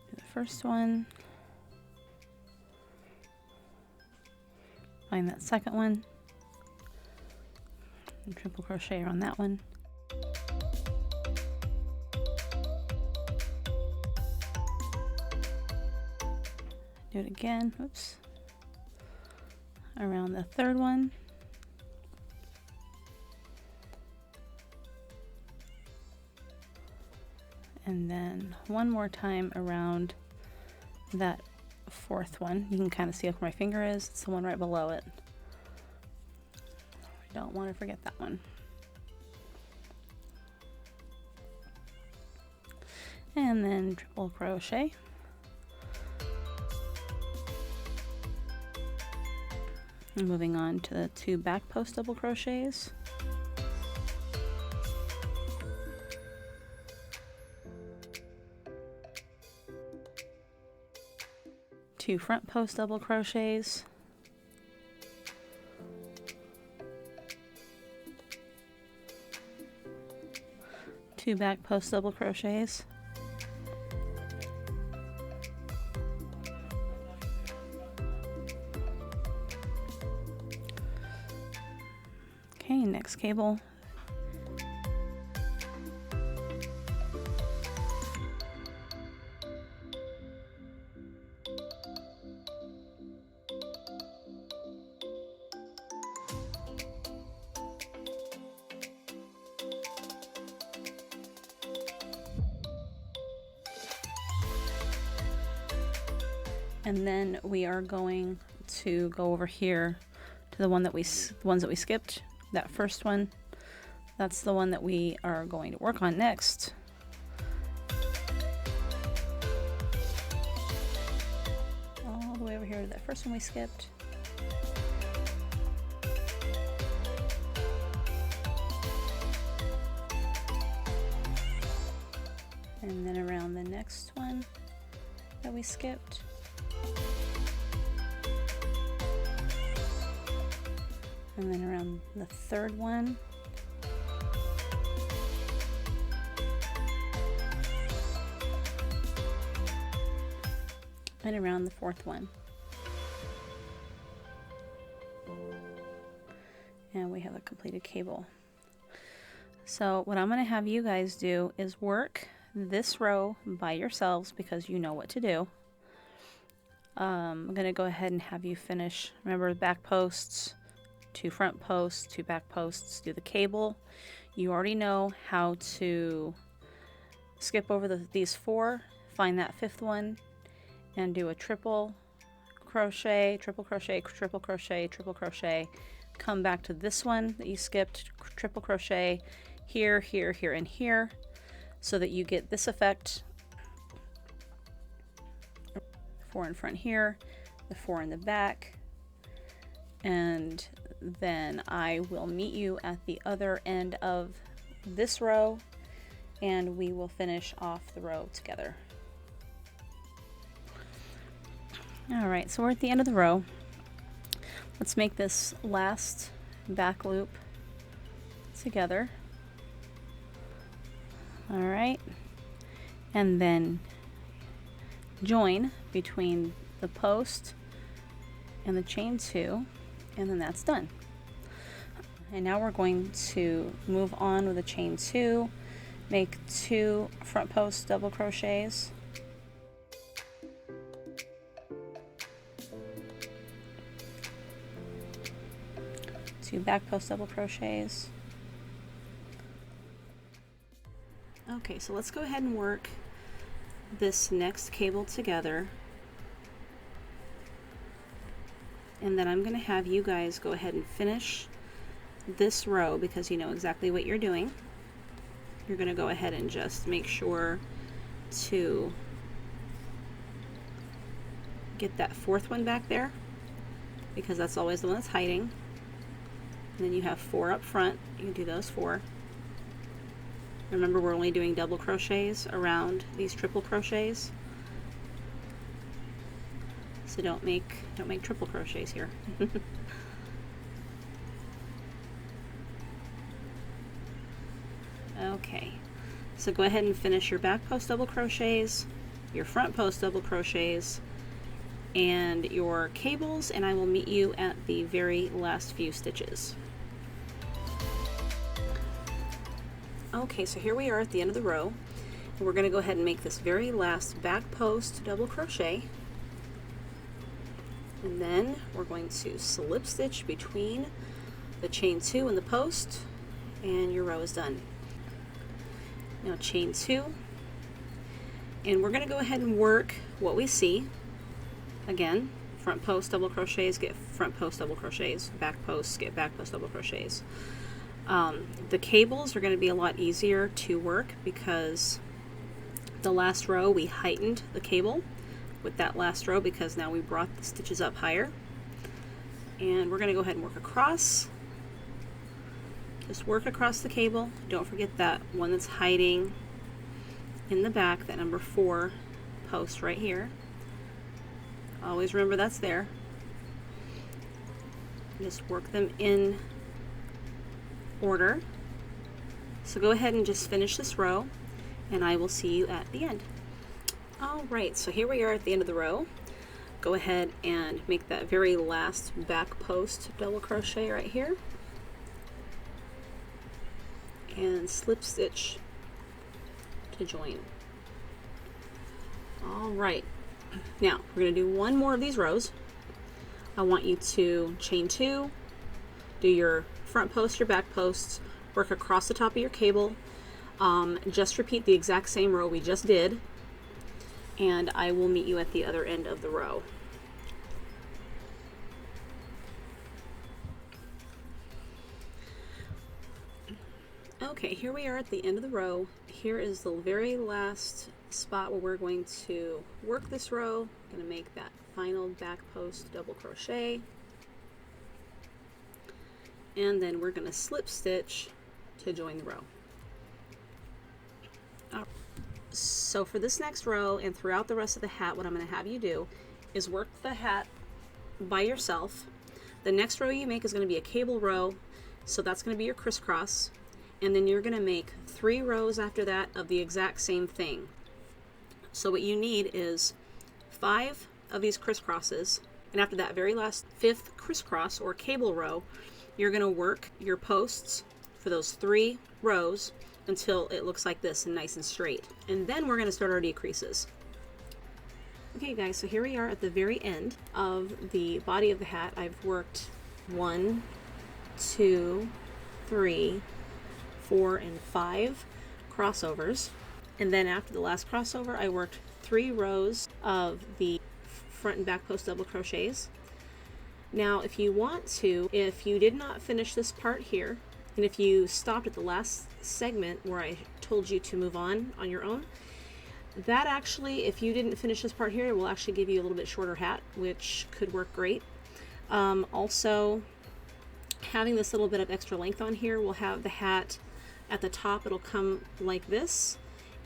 do the first one. Find that second one and triple crochet around that one. Do it again, oops, around the 3rd one. And then one more time around that 4th one. You can kind of see where my finger is. It's the one right below it. I don't want to forget that one. And then triple crochet. And moving on to the 2 back post double crochets. Two front post double crochets, two back post double crochets, Okay, next cable. And then we are going to go over here to the ones that we skipped. That first one, that's the one that we are going to work on next. All the way over here to that first one we skipped. And then around the next one that we skipped. And then around the third one. And around the fourth one. And we have a completed cable. So what I'm going to have you guys do is work this row by yourselves because you know what to do. I'm going to go ahead and have you finish, remember, back posts, 2 front posts, 2 back posts, do the cable. You already know how to skip over these 4, find that 5th one, and do a triple crochet, triple crochet, triple crochet, triple crochet. Come back to this one that you skipped, triple crochet here, here, here, and here, so that you get this effect. 4 in front here, the 4 in the back, and then I will meet you at the other end of this row and we will finish off the row together. Alright, so we're at the end of the row. Let's make this last back loop together. Alright, and then join between the post and the chain 2, and then that's done. And now we're going to move on with the chain 2, make 2 front post double crochets, 2 back post double crochets. Okay, so let's go ahead and work this next cable together. And then I'm going to have you guys go ahead and finish this row because you know exactly what you're doing. You're going to go ahead and just make sure to get that 4th one back there because that's always the one that's hiding. And then you have 4 up front. You can do those 4. Remember, we're only doing double crochets around these triple crochets. So don't make triple crochets here. Okay, so go ahead and finish your back post double crochets, your front post double crochets, and your cables, and I will meet you at the very last few stitches. Okay, so here we are at the end of the row. And we're going to go ahead and make this very last back post double crochet. And then we're going to slip stitch between the chain 2 and the post, and your row is done. Now chain 2, and we're going to go ahead and work what we see. Again, front post double crochets, get front post double crochets, back posts, get back post double crochets. The cables are going to be a lot easier to work because the last row we heightened the cable with that last row because now we brought the stitches up higher. And we're going to go ahead and work across. Just work across the cable. Don't forget that one that's hiding in the back, that number 4 post right here. Always remember that's there. Just work them in order. So go ahead and just finish this row and I will see you at the end. Alright, so here we are at the end of the row. Go ahead and make that very last back post double crochet right here. and slip stitch to join. All right, now we're going to do one more of these rows. I want you to chain 2, do your front post, your back posts, work across the top of your cable. Just repeat the exact same row we just did, and I will meet you at the other end of the row. Okay, here we are at the end of the row. Here is the very last spot where we're going to work this row. I'm going to make that final back post double crochet, and then we're going to slip stitch to join the row. So for this next row and throughout the rest of the hat, what I'm going to have you do is work the hat by yourself. The next row you make is going to be a cable row, so that's going to be your crisscross, and then you're going to make 3 rows after that of the exact same thing. So what you need is 5 of these crisscrosses, and after that very last 5th crisscross or cable row, you're going to work your posts for those 3 rows until it looks like this and nice and straight. And then we're going to start our decreases. Okay guys, so here we are at the very end of the body of the hat. I've worked 1, 2, 3, 4, and 5 crossovers. And then after the last crossover, I worked 3 rows of the front and back post double crochets. Now, if you want to, if you did not finish this part here, and if you stopped at the last segment where I told you to move on your own, that actually, if you didn't finish this part here, it will actually give you a little bit shorter hat, which could work great. Also, having this little bit of extra length on here will have the hat at the top, it'll come like this,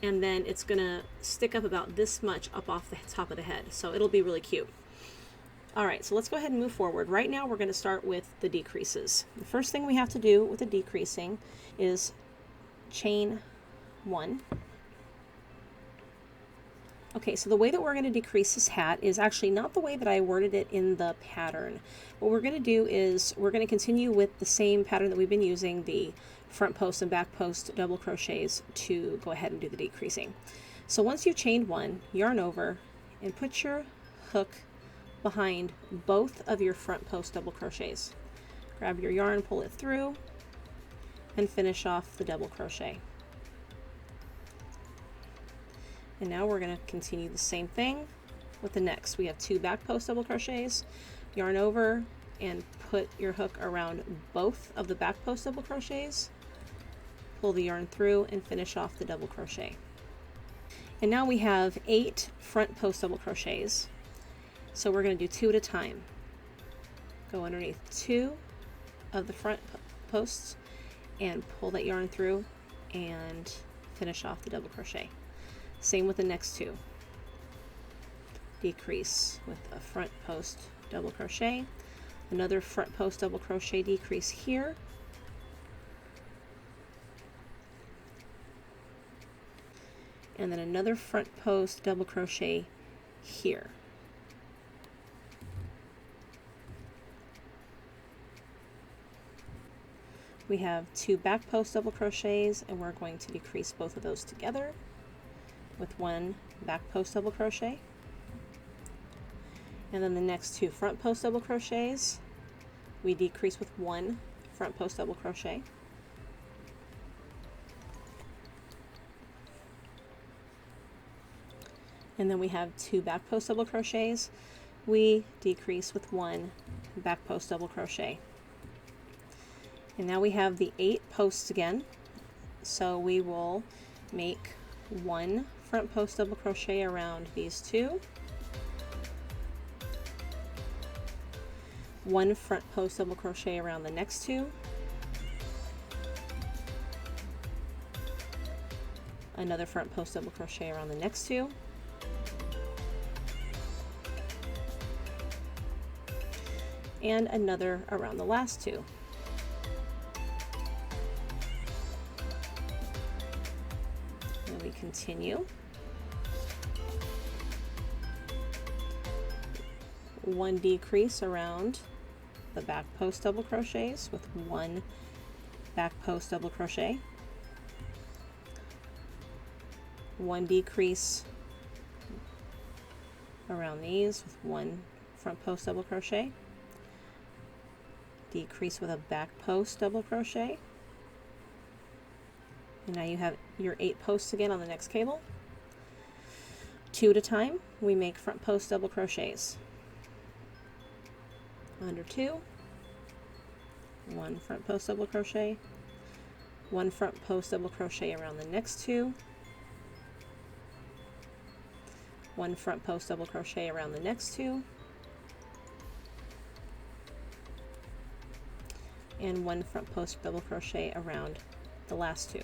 and then it's gonna stick up about this much up off the top of the head, so it'll be really cute. All right, so let's go ahead and move forward. Right now we're going to start with the decreases. The first thing we have to do with the decreasing is chain 1. Okay, so the way that we're going to decrease this hat is actually not the way that I worded it in the pattern. What we're going to do is we're going to continue with the same pattern that we've been using, the front post and back post double crochets, to go ahead and do the decreasing. So once you've chained 1, yarn over and put your hook behind both of your front post double crochets. Grab your yarn, pull it through, and finish off the double crochet. And now we're going to continue the same thing with the next. We have 2 back post double crochets, yarn over, and put your hook around both of the back post double crochets, pull the yarn through, and finish off the double crochet. And now we have 8 front post double crochets. So we're going to do 2 at a time. Go underneath 2 of the front posts and pull that yarn through and finish off the double crochet. Same with the next 2. Decrease with a front post double crochet, another front post double crochet decrease here, and then another front post double crochet here. We have 2 back post double crochets, and we're going to decrease both of those together with 1 back post double crochet. And then the next 2 front post double crochets, we decrease with 1 front post double crochet. And then we have 2 back post double crochets, we decrease with 1 back post double crochet. And now we have the 8 posts again, so we will make 1 front post double crochet around these 2, 1 front post double crochet around the next 2, another front post double crochet around the next 2, and another around the last 2. We continue. 1 decrease around the back post double crochets with 1 back post double crochet, one decrease around these with one front post double crochet, decrease with a back post double crochet, and now you have your 8 posts again on the next cable. 2 at a time, we make front post double crochets. Under 2, 1 front post double crochet, 1 front post double crochet around the next 2, 1 front post double crochet around the next 2, and 1 front post double crochet around the last 2.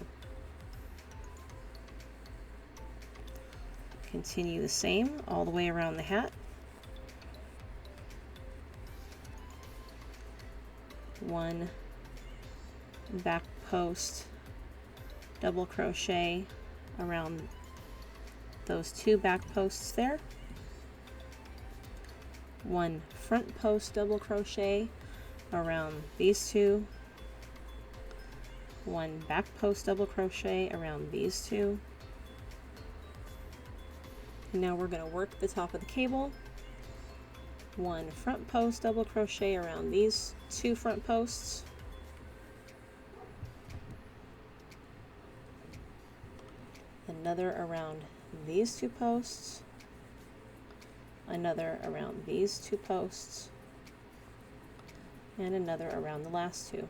Continue the same all the way around the hat. 1 back post double crochet around those 2 back posts there, 1 front post double crochet around these 2, 1 back post double crochet around these 2. And now we're going to work the top of the cable. 1 front post double crochet around these 2 front posts, another around these 2 posts, another around these 2 posts, and another around the last 2.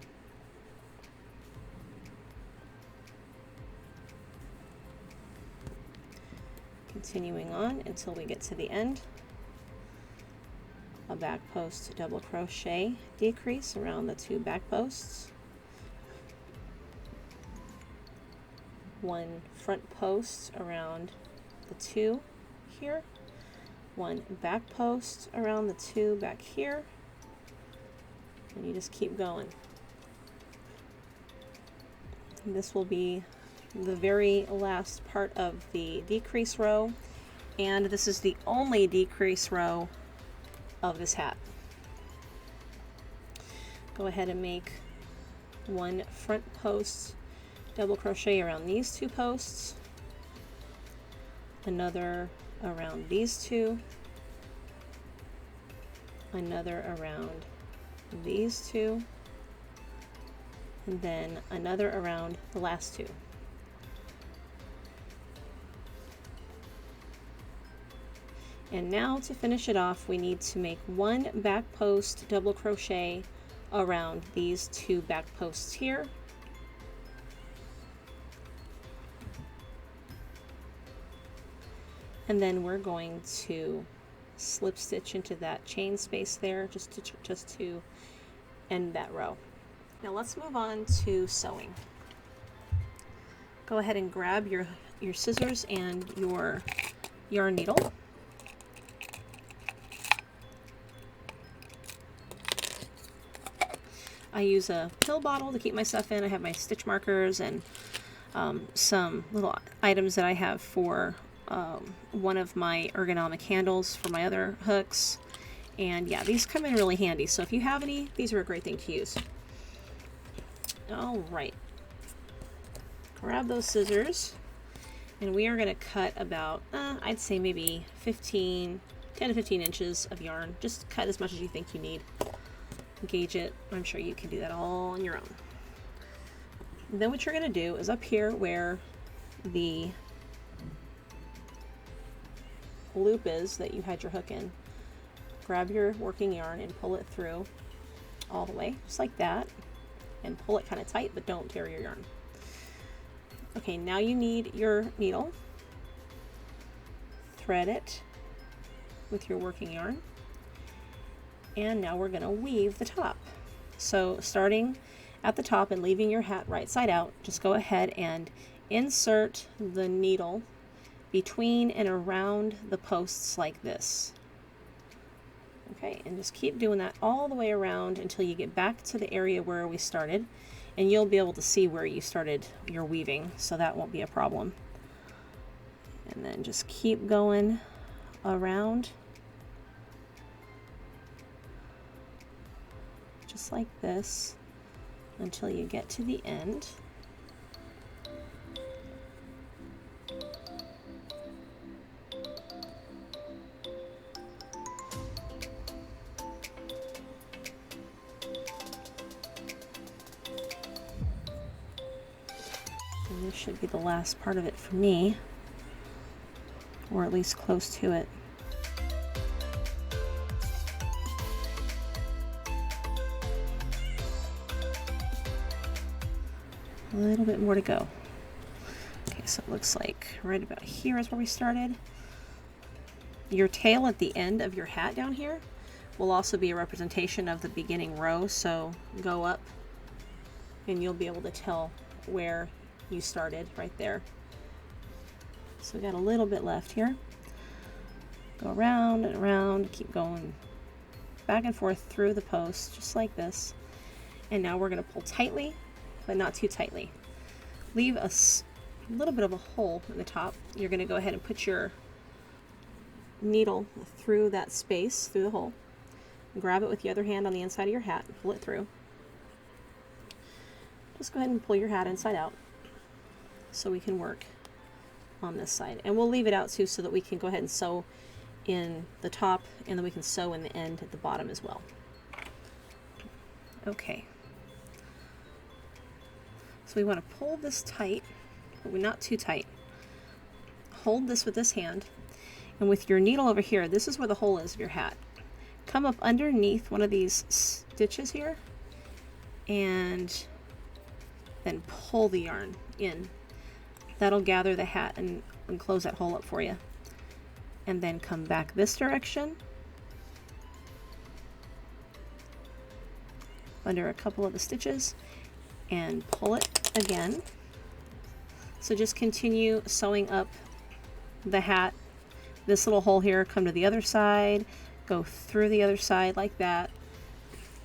Continuing on until we get to the end. A back post double crochet decrease around the 2 back posts, 1 front post around the 2 here, 1 back post around the 2 back here, and you just keep going. And this will be the very last part of the decrease row, and this is the only decrease row of this hat. Go ahead and make 1 front post double crochet around these 2 posts, another around these 2, another around these 2, and then another around the last 2. And now to finish it off, we need to make 1 back post double crochet around these 2 back posts here. And then we're going to slip stitch into that chain space there just to end that row. Now let's move on to sewing. Go ahead and grab your scissors and your yarn needle. I use a pill bottle to keep my stuff in. I have my stitch markers and some little items that I have for one of my ergonomic handles for my other hooks. And yeah, these come in really handy. So if you have any, these are a great thing to use. All right. Grab those scissors. And we are going to cut about, I'd say maybe 10 to 15 inches of yarn. Just cut as much as you think you need. Gauge it. I'm sure you can do that all on your own. And then what you're going to do is up here where the loop is that you had your hook in, grab your working yarn and pull it through all the way, just like that, and pull it kind of tight, but don't tear your yarn. Okay, now you need your needle. Thread it with your working yarn. And now we're going to weave the top. So starting at the top and leaving your hat right side out, just go ahead and insert the needle between and around the posts like this. Okay, and just keep doing that all the way around until you get back to the area where we started, and you'll be able to see where you started your weaving, so that won't be a problem. And then just keep going around just like this until you get to the end. And this should be the last part of it for me, or at least close to it. A little bit more to go. Okay, so it looks like right about here is where we started. Your tail at the end of your hat down here will also be a representation of the beginning row, so go up and you'll be able to tell where you started right there. So we got a little bit left here. Go around and around, keep going back and forth through the post, just like this. And now we're going to pull tightly, but not too tightly. Leave a little bit of a hole in the top. You're going to go ahead and put your needle through that space, through the hole. Grab it with the other hand on the inside of your hat and pull it through. Just go ahead and pull your hat inside out so we can work on this side. And we'll leave it out too so that we can go ahead and sew in the top, and then we can sew in the end at the bottom as well. Okay. So we want to pull this tight, but not too tight. Hold this with this hand, and with your needle over here, this is where the hole is of your hat. Come up underneath one of these stitches here, and then pull the yarn in. That'll gather the hat and close that hole up for you. And then come back this direction, under a couple of the stitches, and pull it again. So just continue sewing up the hat. This little hole here, come to the other side, go through the other side like that,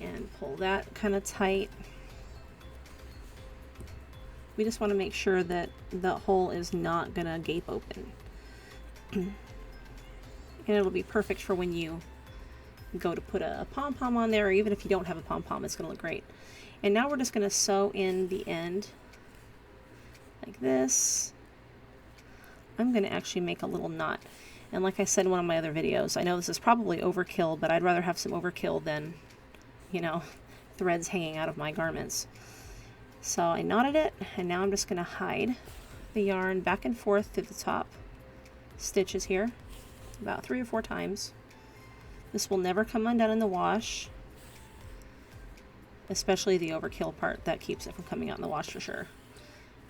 and pull that kind of tight. We just want to make sure that the hole is not going to gape open. And it'll be perfect for when you go to put a pom-pom on there, or even if you don't have a pom-pom, it's going to look great. And now we're just going to sew in the end like this. I'm going to actually make a little knot. And like I said in one of my other videos, I know this is probably overkill, but I'd rather have some overkill than, you know, threads hanging out of my garments. So I knotted it, and now I'm just going to hide the yarn back and forth through the top stitches here about 3 or 4 times. This will never come undone in the wash, especially the overkill part. That keeps it from coming out in the wash for sure.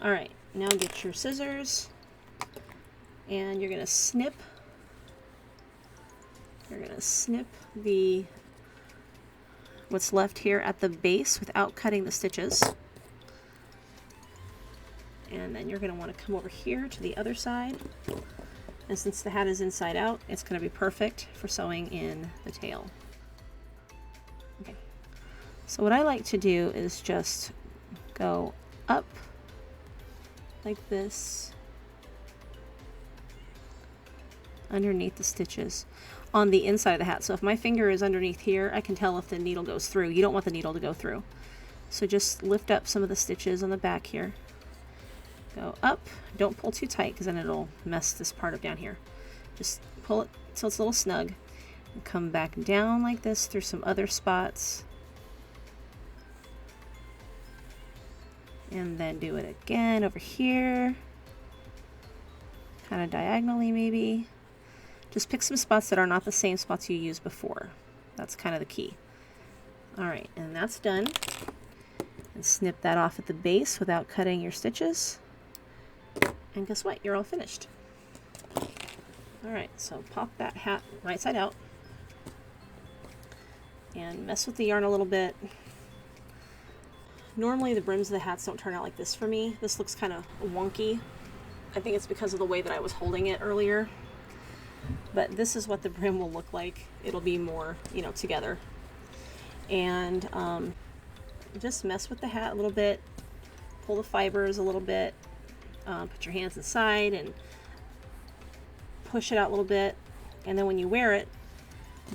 Alright, now get your scissors, and you're going to snip. You're going to snip what's left here at the base without cutting the stitches. And then you're going to want to come over here to the other side. And since the hat is inside out, it's going to be perfect for sewing in the tail. Okay. So what I like to do is just go up like this underneath the stitches on the inside of the hat. So if my finger is underneath here, I can tell if the needle goes through. You don't want the needle to go through. So just lift up some of the stitches on the back here. Go up. Don't pull too tight because then it'll mess this part up down here. Just pull it till it's a little snug. And come back down like this through some other spots. And then do it again over here. Kind of diagonally maybe. Just pick some spots that are not the same spots you used before. That's kind of the key. Alright, and that's done. And snip that off at the base without cutting your stitches. And guess what? You're all finished. Alright, so pop that hat right side out. And mess with the yarn a little bit. Normally the brims of the hats don't turn out like this for me. This looks kind of wonky. I think it's because of the way that I was holding it earlier. But this is what the brim will look like. It'll be more, you know, together. And just mess with the hat a little bit. Pull the fibers a little bit. Put your hands inside and push it out a little bit. And then when you wear it,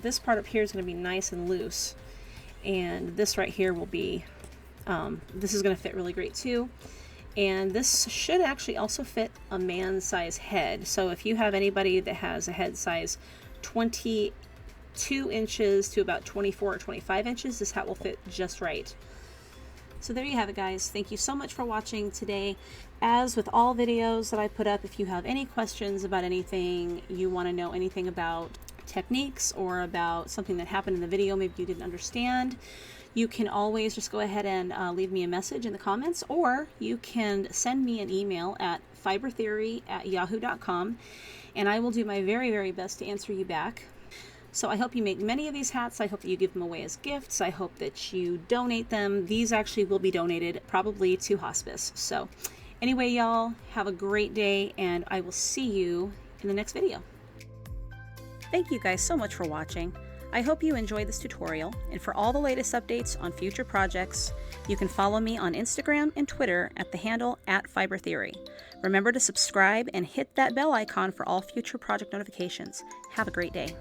this part up here is going to be nice and loose. And this right here will be, this is going to fit really great too. And this should actually also fit a man size head. So if you have anybody that has a head size 22 inches to about 24 or 25 inches, this hat will fit just right. So there you have it, guys. Thank you so much for watching today. As with all videos that I put up, if you have any questions about anything, you want to know anything about techniques or about something that happened in the video maybe you didn't understand, you can always just go ahead and leave me a message in the comments, or you can send me an email at fibertheory@yahoo.com, and I will do my very, very best to answer you back. So I hope you make many of these hats. I hope that you give them away as gifts. I hope that you donate them. These actually will be donated probably to hospice. So anyway, y'all, have a great day, and I will see you in the next video. Thank you guys so much for watching. I hope you enjoyed this tutorial, and for all the latest updates on future projects, you can follow me on Instagram and Twitter at the handle @fibertheory. Remember to subscribe and hit that bell icon for all future project notifications. Have a great day.